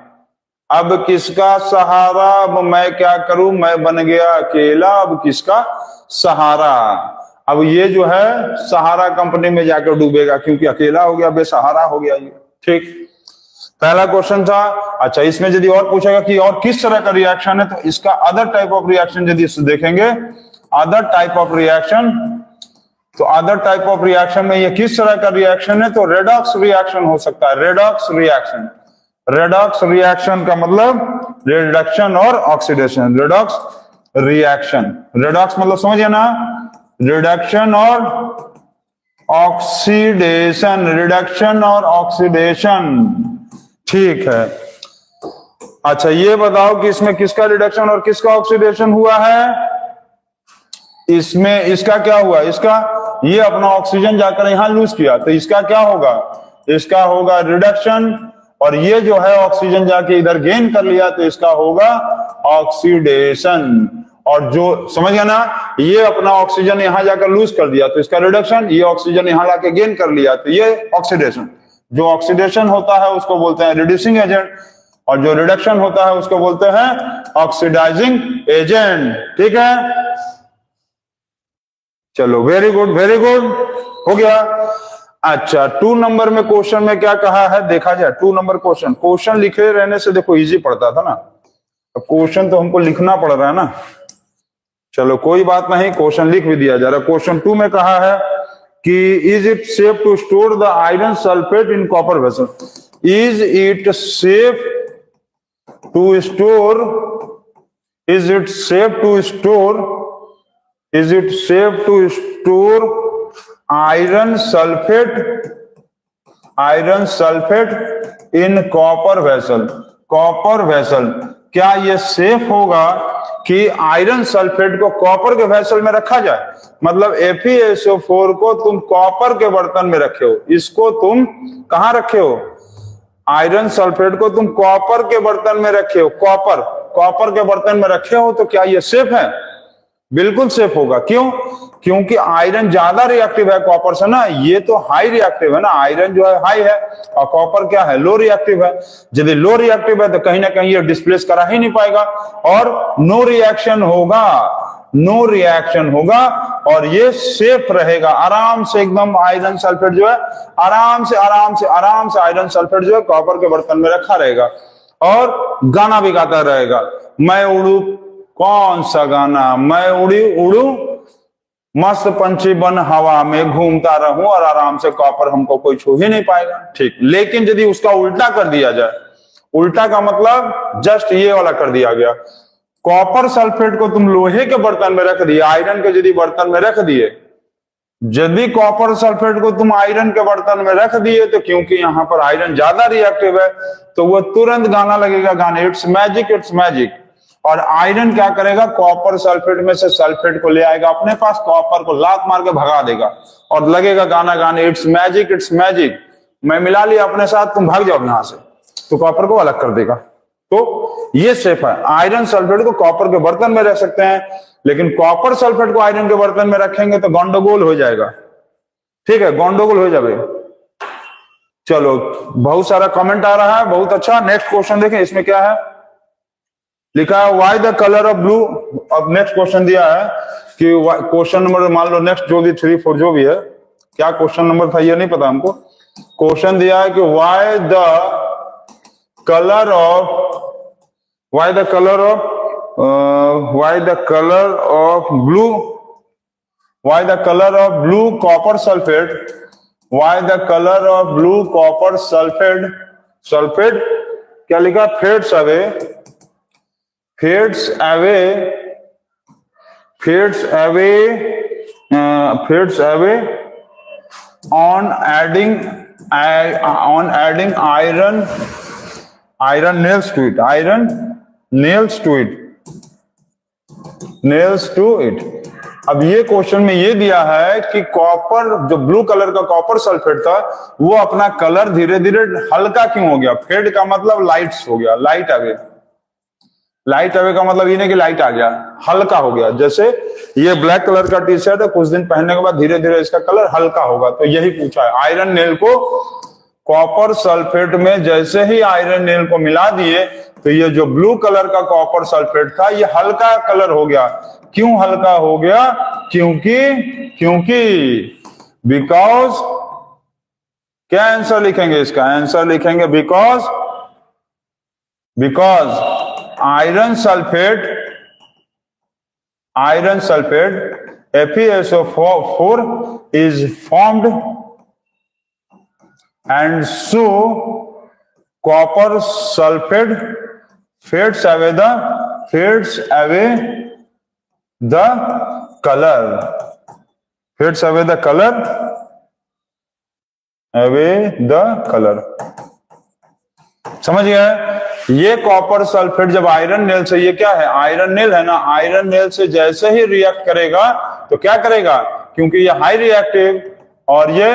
अब किसका सहारा, अब मैं क्या करूं, मैं बन गया अकेला, अब किसका सहारा। अब ये जो है सहारा कंपनी में जाकर डूबेगा, क्योंकि अकेला हो गया, बेसहारा हो गया ये, ठीक। पहला क्वेश्चन था। अच्छा, इसमें यदि और पूछेगा कि और किस तरह का रिएक्शन है, तो इसका अदर टाइप ऑफ रिएक्शन यदि देखेंगे, अदर टाइप ऑफ रिएक्शन, तो अदर टाइप ऑफ रिएक्शन में ये किस तरह का रिएक्शन है? तो रेडॉक्स रिएक्शन हो सकता है। रेडॉक्स रिएक्शन का मतलब रिडक्शन और ऑक्सीडेशन। रेडॉक्स मतलब समझिए ना, रिडक्शन और ऑक्सीडेशन, ठीक है। अच्छा, ये बताओ कि इसमें किसका रिडक्शन और किसका ऑक्सीडेशन हुआ है? इसमें इसका क्या हुआ? इसका ये अपना ऑक्सीजन जाकर यहां लूज किया, तो इसका क्या होगा? इसका होगा रिडक्शन। और ये जो है ऑक्सीजन जाके इधर गेन कर लिया, तो इसका होगा ऑक्सीडेशन। और जो समझ गया ना, ये अपना ऑक्सीजन यहां जाकर लूज कर दिया, तो इसका रिडक्शन। ये ऑक्सीजन यहां लाके गेन कर लिया, तो ये ऑक्सीडेशन। जो ऑक्सीडेशन होता है उसको बोलते हैं रिड्यूसिंग एजेंट, और जो रिडक्शन होता है उसको बोलते हैं ऑक्सीडाइजिंग एजेंट, ठीक है। चलो, वेरी गुड हो गया। अच्छा, 2 नंबर में क्वेश्चन में क्या कहा है देखा जाए। 2 नंबर क्वेश्चन लिखे रहने से देखो इजी पड़ता था ना, अब क्वेश्चन तो हमको लिखना पड़ रहा है ना। चलो कोई बात नहीं, क्वेश्चन लिख भी दिया जा रहा है। क्वेश्चन 2 में कहा है कि is it safe to store the iron sulphate in copper vessel. Is it safe to store iron sulphate in copper vessel. क्या ये सेफ होगा कि आयरन सल्फेट को कॉपर के वेसल में रखा जाए? मतलब FeSO4 को तुम कॉपर के बर्तन में रखे हो, इसको तुम कहां रखे हो? आयरन सल्फेट को तुम कॉपर के बर्तन में रखे हो, कॉपर के बर्तन में रखे हो, तो क्या ये सेफ है? बिल्कुल सेफ होगा। क्यों? क्योंकि आयरन ज्यादा रिएक्टिव है कॉपर से ना, ये तो हाई रिएक्टिव है ना, आयरन जो है हाई है और कॉपर क्या है, लो रिएक्टिव है। यदि लो रिएक्टिव है तो कहीं ना कहीं ये डिस्प्लेस करा ही नहीं पाएगा और नो रिएक्शन होगा, नो रिएक्शन होगा और ये सेफ रहेगा आराम से एकदम। आयरन सल्फेट जो है आराम से आयरन सल्फेट जो है कॉपर के बर्तन में रखा रहेगा और गाना भी गाता रहेगा। मैं उड़ू, कौन सा गाना, मैं उड़ू मस्त पंछी बन हवा में घूमता रहूं और आराम से कॉपर हमको कोई छू ही नहीं पाएगा। ठीक, लेकिन यदि उसका उल्टा कर दिया जाए, उल्टा का मतलब जस्ट ये वाला कर दिया गया, कॉपर सल्फेट को तुम लोहे के बर्तन में रख दिए, आयरन के यदि बर्तन में रख दिए, यदि कॉपर सल्फेट को तुम आयरन के बर्तन में रख दिए तो क्योंकि यहां पर आयरन ज्यादा रिएक्टिव है तो वह तुरंत गाना लगेगा, गाने इट्स मैजिक इट्स मैजिक। और आयरन क्या करेगा, कॉपर सल्फेट में से सल्फेट को ले आएगा अपने पास, कॉपर को लात मार के भगा देगा और लगेगा गाना गाने इट्स मैजिक, मैं मिला लिया अपने साथ, तुम भाग जाओ यहां से, तो कॉपर को अलग कर देगा। तो ये सेफ है। आयरन सल्फेट को कॉपर के बर्तन में रख सकते हैं, लेकिन कॉपर सल्फेट को आयरन के बर्तन में रखेंगे तो गंडगोल हो जाएगा। ठीक है, गंडगोल हो जाए। चलो, बहुत सारा कमेंट आ रहा है, बहुत अच्छा। नेक्स्ट क्वेश्चन देखें, इसमें क्या है लिखा है, why the colour of blue. अब नेक्स्ट क्वेश्चन दिया है कि क्वेश्चन नंबर मान लो नेक्स्ट जो भी 3 4 जो भी है, क्या क्वेश्चन नंबर था ये नहीं पता हमको। क्वेश्चन दिया है कि why the colour of blue copper sulphate क्या लिखा, fades away on adding iron nails to it। अब ये क्वेश्चन में ये दिया है कि कॉपर, जो ब्लू कलर का कॉपर सल्फेट था, वो अपना कलर धीरे धीरे हल्का क्यों हो गया। फेड का मतलब लाइट्स हो गया, लाइट अवे का मतलब ये नहीं कि लाइट आ गया, हल्का हो गया। जैसे ये ब्लैक कलर का टी शर्ट है, कुछ दिन पहनने के बाद धीरे धीरे इसका कलर हल्का होगा, तो यही पूछा है। आयरन नेल को कॉपर सल्फेट में जैसे ही आयरन नेल को मिला दिए तो ये जो ब्लू कलर का कॉपर सल्फेट था ये हल्का कलर हो गया। क्यों हल्का हो गया? क्योंकि बिकॉज, क्या आंसर लिखेंगे इसका? आंसर लिखेंगे because iron sulphate FeSO4 is formed and so copper sulfate fades away the color, समझ गए? ये कॉपर सल्फेट जब आयरन नेल से, ये क्या है, आयरन नेल है ना, आयरन नेल से जैसे ही रिएक्ट करेगा तो क्या करेगा, क्योंकि ये हाई रिएक्टिव और ये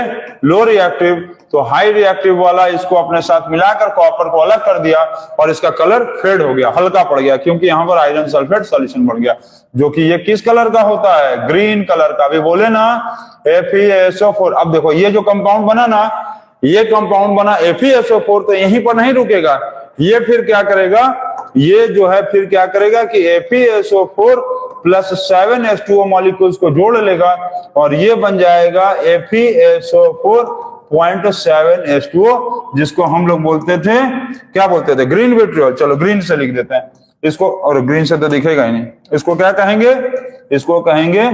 लो रिएक्टिव, तो हाई रिएक्टिव वाला इसको अपने साथ मिलाकर कॉपर को अलग कर दिया और इसका कलर फेड हो गया, हल्का पड़ गया, क्योंकि यहां पर आयरन सल्फेट सॉल्यूशन बन गया, जो कि ये किस कलर का होता है, ग्रीन कलर का। अभी बोले ना FeSO4। अब देखो ये जो कंपाउंड बना ना, ये कंपाउंड बना FeSO4, तो यहीं पर नहीं रुकेगा, ये फिर क्या करेगा, ये जो है फिर क्या करेगा कि FeSO4 प्लस 7H2O मॉलिक्यूल्स को जोड़ लेगा और ये बन जाएगा FeSO4.7H2O, जिसको हम लोग बोलते थे, क्या बोलते थे, ग्रीन विट्रियोल। चलो ग्रीन से लिख देते हैं इसको, और ग्रीन से तो दिखेगा ही नहीं, इसको क्या कहेंगे, इसको कहेंगे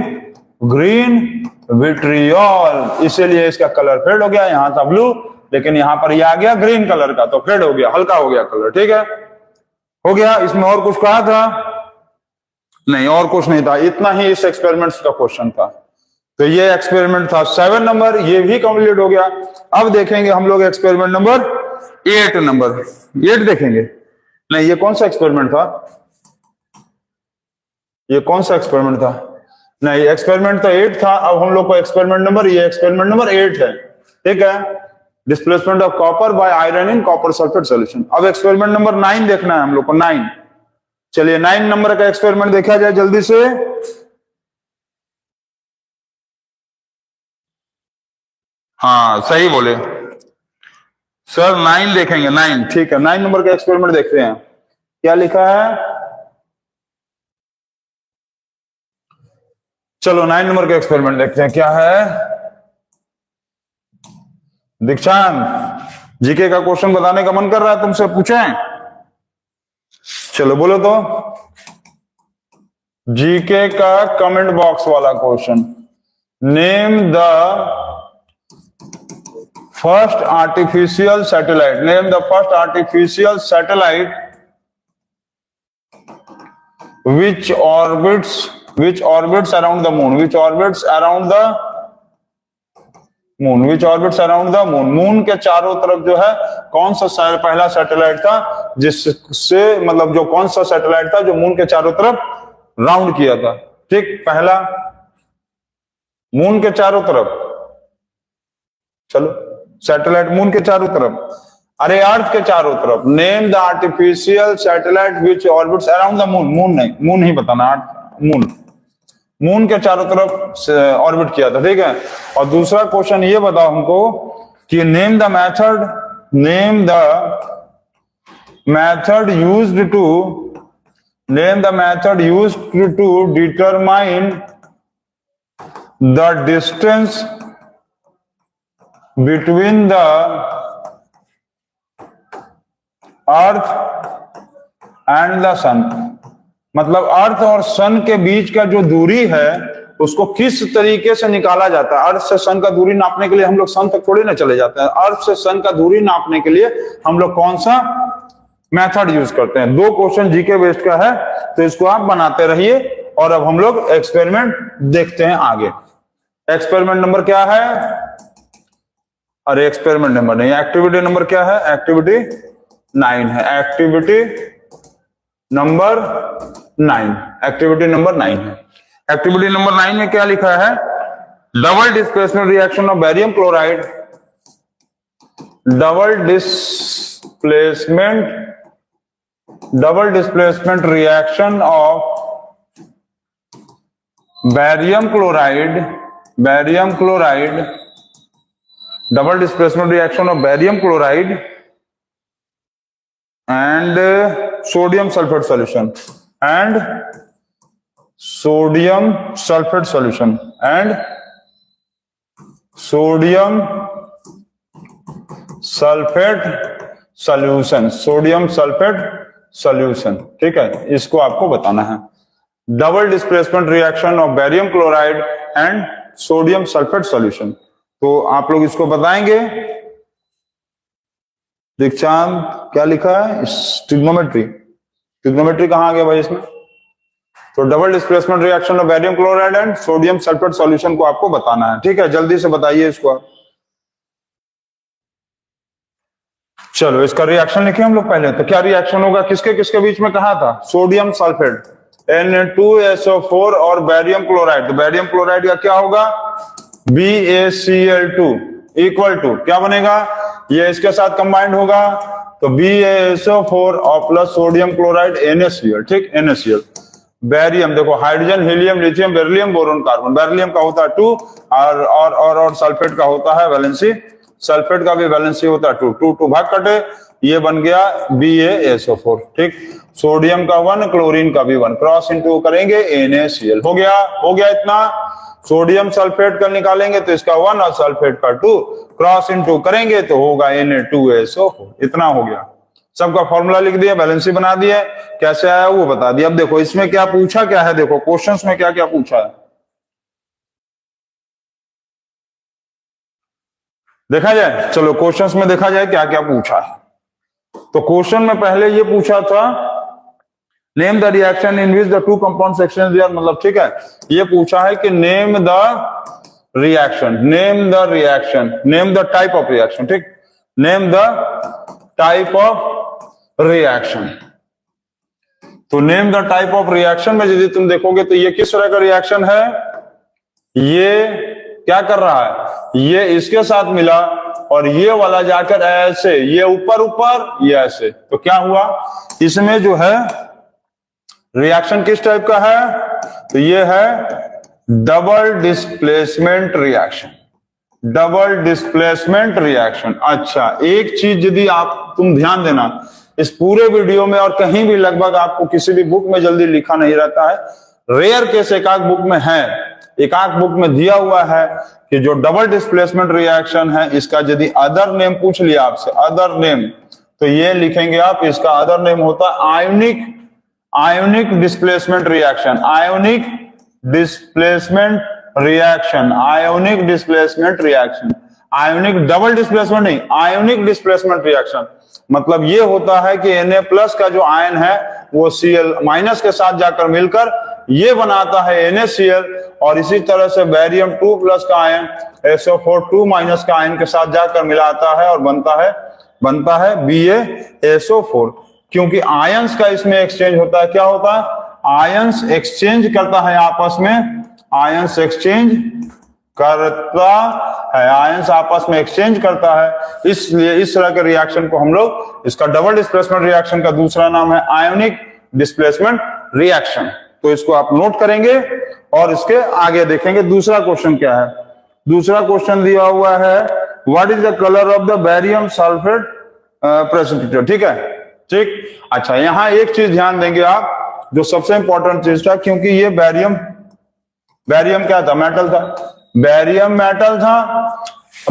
ग्रीन विट्रियोल। इसीलिए इसका कलर फेड हो गया, यहां था ब्लू लेकिन यहां पर ये आ गया ग्रीन कलर का, तो फेड हो गया, हल्का हो गया कलर। ठीक है, हो गया। इसमें और कुछ कहा था? नहीं, और कुछ नहीं था, इतना ही इस एक्सपेरिमेंट्स का क्वेश्चन था। तो ये एक्सपेरिमेंट था 7 नंबर, ये भी कंप्लीट हो गया। अब देखेंगे हम लोग एक्सपेरिमेंट नंबर 8 देखेंगे। नहीं, ये कौन सा एक्सपेरिमेंट था, ये कौन सा एक्सपेरिमेंट था? नहीं, एक्सपेरिमेंट तो 8 था। अब हम लोग को एक्सपेरिमेंट नंबर, ये एक्सपेरिमेंट नंबर 8 है। ठीक है, displacement of copper by iron in copper sulphate solution. अब एक्सपेरिमेंट नंबर 9 देखना है हम लोग को, 9। चलिए 9 नंबर का एक्सपेरिमेंट देखा जाए जल्दी से। हाँ सही बोले सर। 9 देखेंगे, 9 ठीक है। 9 नंबर का एक्सपेरिमेंट देखते हैं क्या लिखा है। चलो 9 नंबर का एक्सपेरिमेंट देखते हैं क्या है। दीक्षांत, जीके का क्वेश्चन बताने का मन कर रहा है तुमसे, पूछें? चलो बोलो तो। जीके का कमेंट बॉक्स वाला question, name the first artificial satellite, name the first artificial satellite which orbits around the moon, which orbits around the moon, which orbits around the moon। Moon के चारों तरफ जो है कौन सा पहला सैटेलाइट था जिससे, मतलब जो कौन सा सैटेलाइट था जो मून के चारों तरफ राउंड किया था। ठीक, पहला मून के चारों तरफ, चलो सैटेलाइट मून के चारों तरफ, अरे अर्थ के चारों तरफ। Name the artificial satellite which orbits around the moon, moon नहीं, मून ही बताना, मून, मून के चारों तरफ ऑर्बिट किया था। ठीक है। और दूसरा क्वेश्चन ये बताओ हमको कि name the method, name the method used to, name the method used to determine the distance between the earth and the sun. मतलब अर्थ और सन के बीच का जो दूरी है उसको किस तरीके से निकाला जाता है। अर्थ से सन का दूरी नापने के लिए हम लोग सन तक थोड़ी ना चले जाते हैं। अर्थ से सन का दूरी नापने के लिए हम लोग कौन सा मेथड यूज करते हैं। 2 क्वेश्चन जीके बेस्ड का है, तो इसको आप बनाते रहिए। और अब हम लोग एक्सपेरिमेंट देखते हैं आगे। एक्सपेरिमेंट नंबर क्या है? अरे एक्सपेरिमेंट नंबर नहीं, एक्टिविटी नंबर क्या है? एक्टिविटी 9 है। एक्टिविटी नंबर 9, एक्टिविटी नंबर 9 है। एक्टिविटी नंबर 9 में क्या लिखा है? Double displacement reaction of barium chloride, double displacement reaction of barium chloride, double displacement reaction of barium chloride and sodium sulfate solution, and sodium sulfate solution, and sodium sulfate solution, sodium sulfate solution। ठीक है, इसको आपको बताना है। Double displacement reaction of barium chloride and sodium sulphate solution. तो आप लोग इसको बताएंगे। दीक्षांत क्या लिखा है? ट्रिग्नोमेट्री, ट्रिग्नोमेट्री कहां आ गया भाई इसमें? तो double displacement reaction of barium chloride and sodium sulphate solution को आपको बताना है। ठीक है, जल्दी से बताइए इसको आप। चलो इसका रिएक्शन लिखे हम लोग पहले। तो क्या रिएक्शन होगा, किसके किसके बीच में कहा था? सोडियम सल्फेट Na2SO4 और बेरियम क्लोराइड। तो बेरियम क्लोराइड का क्या होगा? BaCl2 इक्वल टू क्या बनेगा? ये इसके साथ कंबाइंड होगा तो BaSO4 और प्लस सोडियम क्लोराइड NaCl। ठीक, NaCl। बेरियम देखो, hydrogen, helium, lithium, beryllium, boron, carbon. Beryllium का होता है 2 और सल्फेट का होता है वैलेंसी। सल्फेट का भी वैलेंसी होता है 2, 2 भाग कटे, ये बन गया BaSO4। ठीक, सोडियम का 1, क्लोरीन का भी 1, क्रॉस इनटू करेंगे NaCl। हो गया इतना। सोडियम सल्फेट का निकालेंगे तो इसका 1 और सल्फेट का 2, क्रॉस इनटू करेंगे तो होगा Na2SO4। इतना हो गया। सबका फॉर्मूला लिख दिया, बैलेंसी बना दिया, कैसे आया वो बता दिया। अब देखो इसमें क्या पूछा, क्या है देखो क्वेश्चंस में क्या क्या पूछा है देखा जाए। चलो क्वेश्चंस में देखा जाए क्या क्या पूछा है। तो क्वेश्चन में पहले ये पूछा था name the reaction in which the 2 compounds exchange their, मतलब ठीक है, ये पूछा है कि name the reaction, name the type of reaction. ठीक, name the type of reaction. तो name the type of reaction में यदि तुम देखोगे तो ये किस तरह का रिएक्शन है? ये क्या कर रहा है? ये इसके साथ मिला और ये वाला जाकर ऐसे, ये ऊपर, ये ऐसे। तो क्या हुआ इसमें जो है रिएक्शन किस टाइप का है? तो ये है double displacement reaction. Double displacement reaction. अच्छा, एक चीज यदि तुम ध्यान देना, इस पूरे वीडियो में और कहीं भी लगभग आपको किसी भी बुक में जल्दी लिखा नहीं रहता है, रेयर केस एकाक बुक में है, एकाक बुक में दिया हुआ है कि जो डबल डिस्प्लेसमेंट रिएक्शन है इसका यदि अदर नेम पूछ लिया आपसे, अदर नेम, तो ये लिखेंगे आप, इसका अदर नेम होता है ionic displacement reaction, ionic displacement reaction, ionic displacement reaction, ionic double displacement नहीं, आयोनिक डिस्प्लेसमेंट रिएक्शन। मतलब ये होता है कि Na+ का जो आयन है वो Cl- के साथ जाकर मिलकर ये बनाता है NaCl, और इसी तरह से बेरियम 2+ का आयन SO4 2- का आयन के साथ जाकर मिलाता है और बनता है BaSO4। क्योंकि आयंस का इसमें एक्सचेंज होता है, क्या होता है, आयंस एक्सचेंज करता है आपस में, आयंस एक्सचेंज करता है, आयंस आपस में एक्सचेंज करता है। इसलिए इस तरह के रिएक्शन को हम लोग, इसका डबल डिस्प्लेसमेंट रिएक्शन का दूसरा नाम है आयोनिक डिस्प्लेसमेंट रिएक्शन। तो इसको आप नोट करेंगे और इसके आगे देखेंगे दूसरा क्वेश्चन क्या है। दूसरा क्वेश्चन दिया हुआ है, what is the colour of the barium sulphate precipitate. ठीक है, ठीक। अच्छा, यहां एक चीज ध्यान देंगे आप, जो सबसे इंपॉर्टेंट चीज था, क्योंकि ये बेरियम क्या था, मेटल था, बेरियम मेटल था,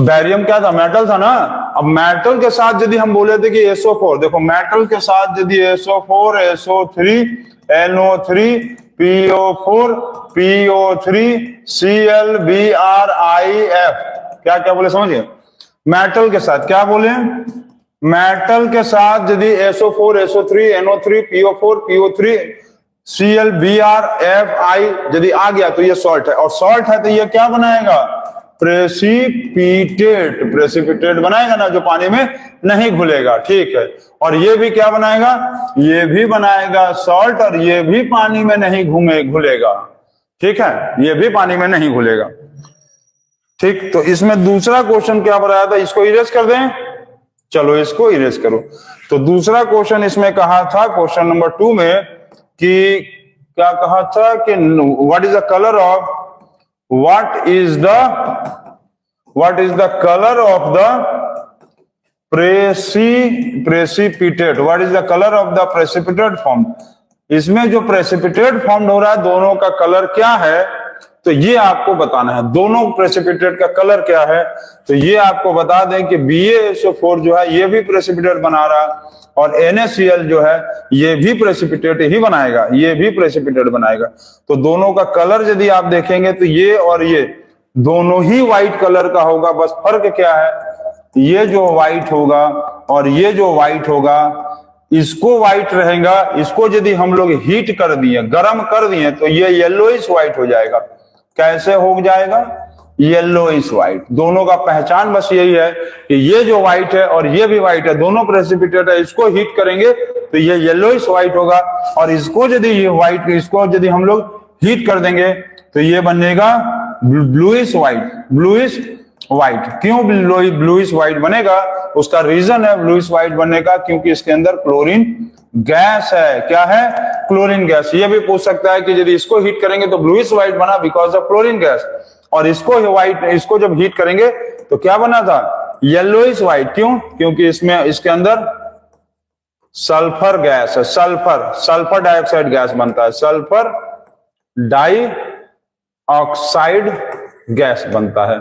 बेरियम क्या था, मेटल था ना। अब मेटल के साथ यदि हम बोले थे कि SO4, देखो मेटल के साथ यदि SO4 SO3 NO3 PO4 PO3 ClBrIF, क्या क्या बोले समझिए, मेटल के साथ क्या बोले, मेटल के साथ यदि SO4 SO3 NO3 PO4 PO3 ClBrFi यदि आ गया तो ये सॉल्ट है, और सॉल्ट है तो ये क्या बनाएगा, प्रेसिपिटेट बनाएगा ना, जो पानी में नहीं घुलेगा। ठीक है, और ये भी क्या बनाएगा, ये भी बनाएगा सॉल्ट, और ये भी पानी में नहीं घुलेगा। ठीक है, ये भी पानी में नहीं घुलेगा। ठीक, तो इसमें दूसरा क्वेश्चन क्या बनाया था, इसको इरेज कर दें, चलो इसको इरेज करो। तो दूसरा क्वेश्चन इसमें कहा था, क्वेश्चन नंबर 2 में, कि क्या कहा था कि what is the colour of, what is the color of the precipitate, what is the color of the precipitate form। इसमें जो precipitate formed हो रहा है दोनों का कलर क्या है, तो ये आपको बताना है, दोनों प्रेसिपिटेट का कलर क्या है। तो ये आपको बता दें कि BaSO4 जो है ये भी प्रेसिपिटेट बना रहा है, और NaCl जो है ये भी प्रेसिपिटेट ही बनाएगा, ये भी प्रेसिपिटेट बनाएगा। तो दोनों का कलर यदि आप देखेंगे तो ये और ये दोनों ही व्हाइट कलर का होगा, बस फर्क क्या है, ये जो व्हाइट होगा और ये जो व्हाइट होगा, इसको व्हाइट रहेगा, इसको यदि हम लोग हीट कर दिए, गर्म कर दिए, तो ये येलोइश व्हाइट हो जाएगा। कैसे हो जाएगा, येलोइश व्हाइट। दोनों का पहचान बस यही है कि ये जो व्हाइट है और ये भी व्हाइट है, दोनों प्रेसिपिटेट है, इसको हीट करेंगे तो ये येलोइश व्हाइट होगा, और इसको यदि ये व्हाइट, इसको यदि हम लोग हीट कर देंगे तो ये बनेगा ब्लूइश व्हाइट, ब्लूइश व्हाइट। क्यों ब्लूइश व्हाइट बनेगा, उसका रीजन है ब्लूइश व्हाइट बनने का, क्योंकि इसके अंदर क्लोरीन गैस है। क्या है, क्लोरीन गैस। ये भी पूछ सकता है कि यदि इसको हीट करेंगे तो ब्लूइश व्हाइट बना बिकॉज ऑफ क्लोरीन गैस, और इसको व्हाइट, इसको जब हीट करेंगे तो क्या बना था, येलोइश व्हाइट। क्यों, क्योंकि इसमें, इसके अंदर सल्फर गैस है, सल्फर डाइऑक्साइड गैस बनता है, सल्फर डाइऑक्साइड गैस बनता है।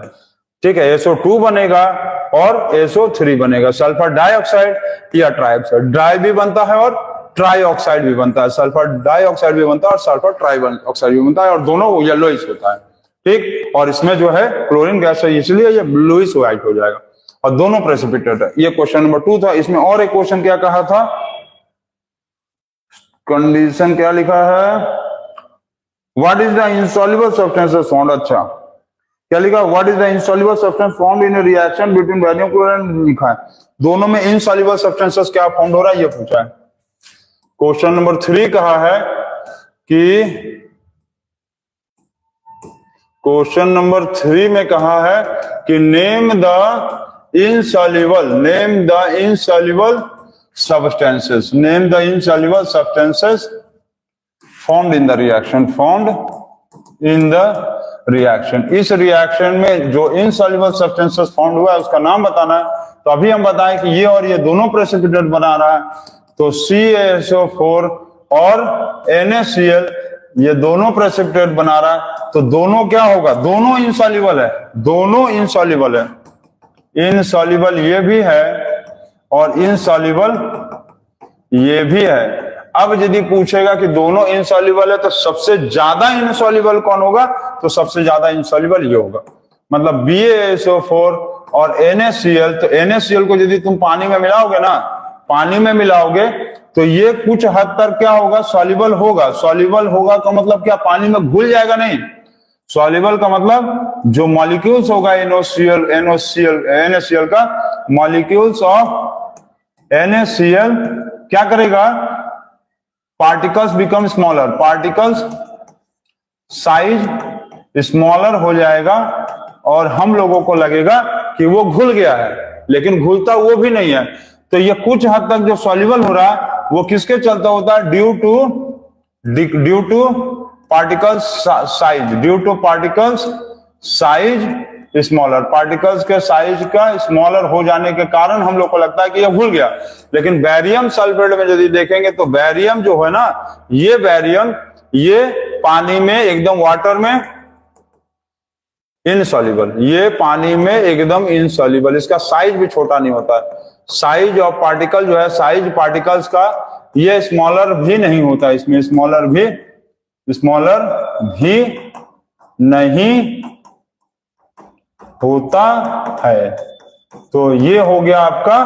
ठीक है, SO2 बनेगा और SO3 बनेगा, सल्फर डाइऑक्साइड या ट्राइऑक्साइड, डाई भी बनता है और ट्राइऑक्साइड भी बनता है, सल्फर डाइऑक्साइड भी बनता है और सल्फर ट्राइऑक्साइड भी बनता है, और दोनों येलोइश होता है। ठीक, और इसमें जो है क्लोरीन गैस है, इसलिए ये ब्लूइश व्हाइट हो जाएगा, और दोनों प्रेसिपिटेट है। ये क्वेश्चन नंबर 2 था। इसमें और एक क्वेश्चन क्या कहा था, कंडीशन क्या लिखा है, what is the insoluble substances found. अच्छा, क्या लिखा, what is the insoluble substance found in A reaction between barium chloride, लिखा है दोनों में इनसॉल्युबल सब्सटेंसेस क्या फाउंड हो रहा है, ये पूछा है। क्वेश्चन नंबर 3 कहा है कि, क्वेश्चन नंबर 3 में कहा है कि name the insoluble substances, name the insoluble substances formed in the reaction, formed in the reaction. इस रिएक्शन में जो इनसॉल्युबल सब्सटेंसेस फाउंड हुआ है उसका नाम बताना है। तो अभी हम बताएं कि ये और ये दोनों प्रेसिपिटेट बना रहा है, तो CaSO4 और NaCl ये दोनों प्रेसिपिटेट बना रहा है, तो दोनों क्या होगा, दोनों इनसॉल्युबल है, दोनों इनसॉल्युबल है, इनसॉल्युबल ये भी है और इनसॉल्युबल ये भी है। अब यदि पूछेगा कि दोनों इनसॉल्युबल है तो सबसे ज्यादा इनसॉल्युबल कौन होगा, तो सबसे ज्यादा इनसॉल्युबल ये होगा, मतलब BaSO4 और NaCl। तो NaCl को यदि तुम पानी में मिलाओगे ना, पानी में मिलाओगे तो ये कुछ हद तक क्या होगा, सॉल्युबल होगा। सॉल्युबल होगा का मतलब क्या, पानी में घुल जाएगा नहीं। सॉल्युबल का मतलब जो मॉलिक्यूल्स होगा NaCl का, मॉलिक्यूल्स ऑफ NaCl क्या करेगा, particles become smaller, particles size smaller हो जाएगा और हम लोगों को लगेगा कि वो घुल गया है, लेकिन घुलता वो भी नहीं है। तो ये कुछ हद तक जो सॉल्युबल हो रहा है वो किसके चलता होता है, due two particles size, due two particles size smaller, particles के साइज का स्मॉलर हो जाने के कारण हम लोग को लगता है कि ये घुल गया। लेकिन बैरियम सल्फेट में यदि देखेंगे तो बैरियम जो है ना, ये बैरियम ये पानी में एकदम वाटर में इनसॉल्युबल, ये पानी में एकदम इनसॉल्युबल, इसका साइज भी छोटा नहीं होता है। साइज ऑफ पार्टिकल जो है, साइज पार्टिकल्स का ये स्मॉलर भी नहीं होता, इसमें स्मॉलर भी नहीं होता है। तो ये हो गया आपका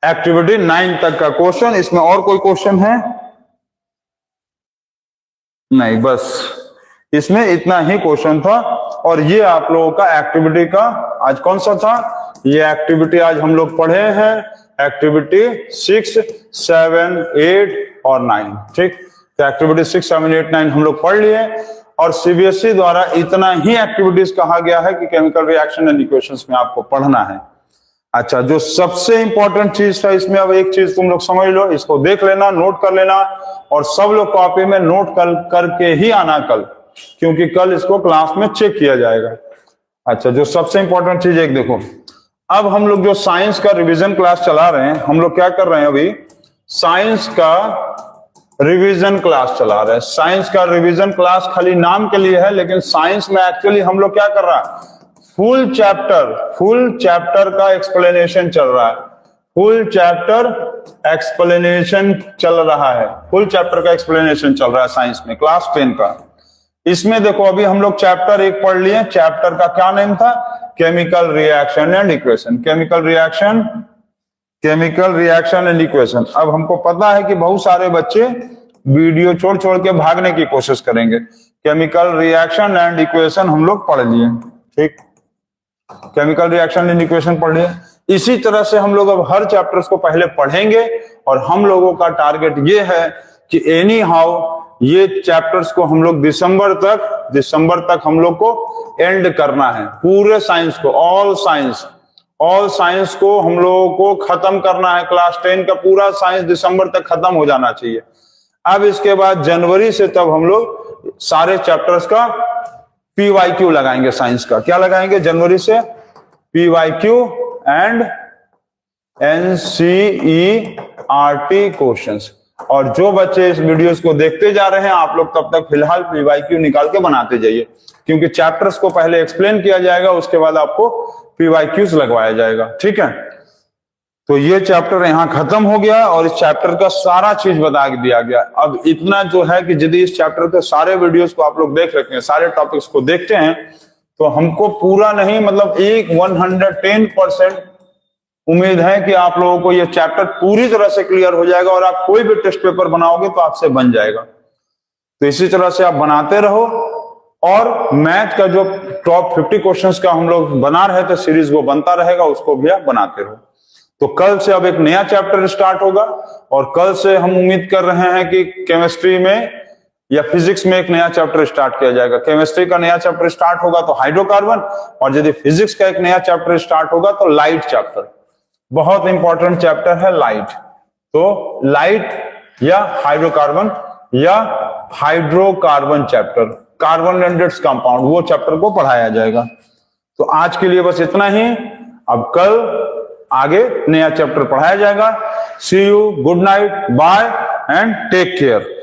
एक्टिविटी 9 तक का क्वेश्चन। इसमें और कोई क्वेश्चन है? नहीं, बस इसमें इतना ही क्वेश्चन था। और ये आप लोगों का एक्टिविटी का आज कौन सा था, ये एक्टिविटी आज हम लोग पढ़े हैं एक्टिविटी 6, 7, 8 और 9। ठीक, तो एक्टिविटी 6, 7, 8, 9 हम लोग पढ़ लिए और CBSE द्वारा इतना ही एक्टिविटीज कहा गया है कि केमिकल रिएक्शन एंड इक्वेशंस में आपको पढ़ना है। अच्छा, जो सबसे इंपॉर्टेंट चीज था इसमें, अब एक चीज तुम लोग समझ लो, इसको देख लेना, नोट कर लेना और सब लोग कॉपी में नोट करके ही आना कल, क्योंकि कल इसको क्लास में चेक किया जाएगा। अच्छा, जो सबसे इंपॉर्टेंट चीज एक देखो, अब हम लोग जो साइंस का रिवीजन क्लास चला रहे हैं, हम लोग क्या कर रहे हैं, अभी साइंस का रिवीजन क्लास चला रहे हैं। साइंस का रिवीजन क्लास खाली नाम के लिए है, लेकिन साइंस में एक्चुअली हम लोग क्या कर रहा है, फुल चैप्टर का एक्सप्लेनेशन चल रहा है, फुल चैप्टर एक्सप्लेनेशन चल रहा है, फुल चैप्टर का एक्सप्लेनेशन चल रहा है साइंस में, क्लास 10 का। इसमें देखो, अभी हम लोग चैप्टर 1 पढ़ लिए, चैप्टर का क्या नेम था, chemical reaction and equation, chemical reaction and equation. अब हमको पता है कि बहुत सारे बच्चे वीडियो छोड़ के भागने की कोशिश करेंगे। केमिकल रिएक्शन एंड इक्वेशन हम लोग पढ़ लिए, ठीक, केमिकल रिएक्शन एंड इक्वेशन पढ़ लिए। इसी तरह से हम लोग अब हर चैप्टर्स को पहले पढ़ेंगे और हम लोगों का टारगेट ये है कि एनी हाउ ये चैप्टर्स को हम लोग दिसंबर तक हम लोग को एंड करना है, पूरे साइंस को, ऑल साइंस को हम लोगों को खत्म करना है। क्लास 10 का पूरा साइंस दिसंबर तक खत्म हो जाना चाहिए। अब इसके बाद जनवरी से तब हम लोग सारे चैप्टर्स का PYQ लगाएंगे, साइंस का क्या लगाएंगे, जनवरी से PYQ एंड NCERT क्वेश्चंस। और जो बच्चे इस वीडियोस को देखते जा रहे हैं, आप लोग तब तक फिलहाल PYQ निकाल के बनाते जाइए, क्योंकि चैप्टर्स को पहले एक्सप्लेन किया जाएगा, उसके बाद आपको PYQs लगवाया जाएगा, ठीक है। तो ये चैप्टर यहाँ खत्म हो गया और इस चैप्टर का सारा चीज बता दिया गया। अब इतना जो है कि यदि इस चैप्टर के सारे वीडियोस को आप लोग देख लेते हैं, सारे टॉपिक्स को देखते हैं, तो हमको पूरा नहीं, मतलब 110% उम्मीद है कि आप लोगों को ये चैप्टर पूरी तरह से क्लियर हो जाएगा और आप कोई भी टेस्ट पेपर बनाओगे तो आपसे बन जाएगा। तो इसी तरह से आप बनाते रहो और मैथ का जो टॉप 50 क्वेश्चंस का हम लोग बना रहे थे सीरीज, वो बनता रहेगा, उसको भी आप बनाते रहो। तो कल से अब एक नया चैप्टर स्टार्ट होगा और कल से हम उम्मीद कर रहे हैं कि केमिस्ट्री में या फिजिक्स में एक नया चैप्टर स्टार्ट किया जाएगा। केमिस्ट्री का नया चैप्टर स्टार्ट होगा तो हाइड्रोकार्बन, और यदि फिजिक्स का एक नया चैप्टर स्टार्ट होगा तो लाइट चैप्टर, बहुत इंपॉर्टेंट चैप्टर है लाइट। तो लाइट या hydrocarbon chapter, carbon and its compound, वो चैप्टर को पढ़ाया जाएगा। तो आज के लिए बस इतना ही, अब कल आगे नया चैप्टर पढ़ाया जाएगा। See you, good night, bye and take care.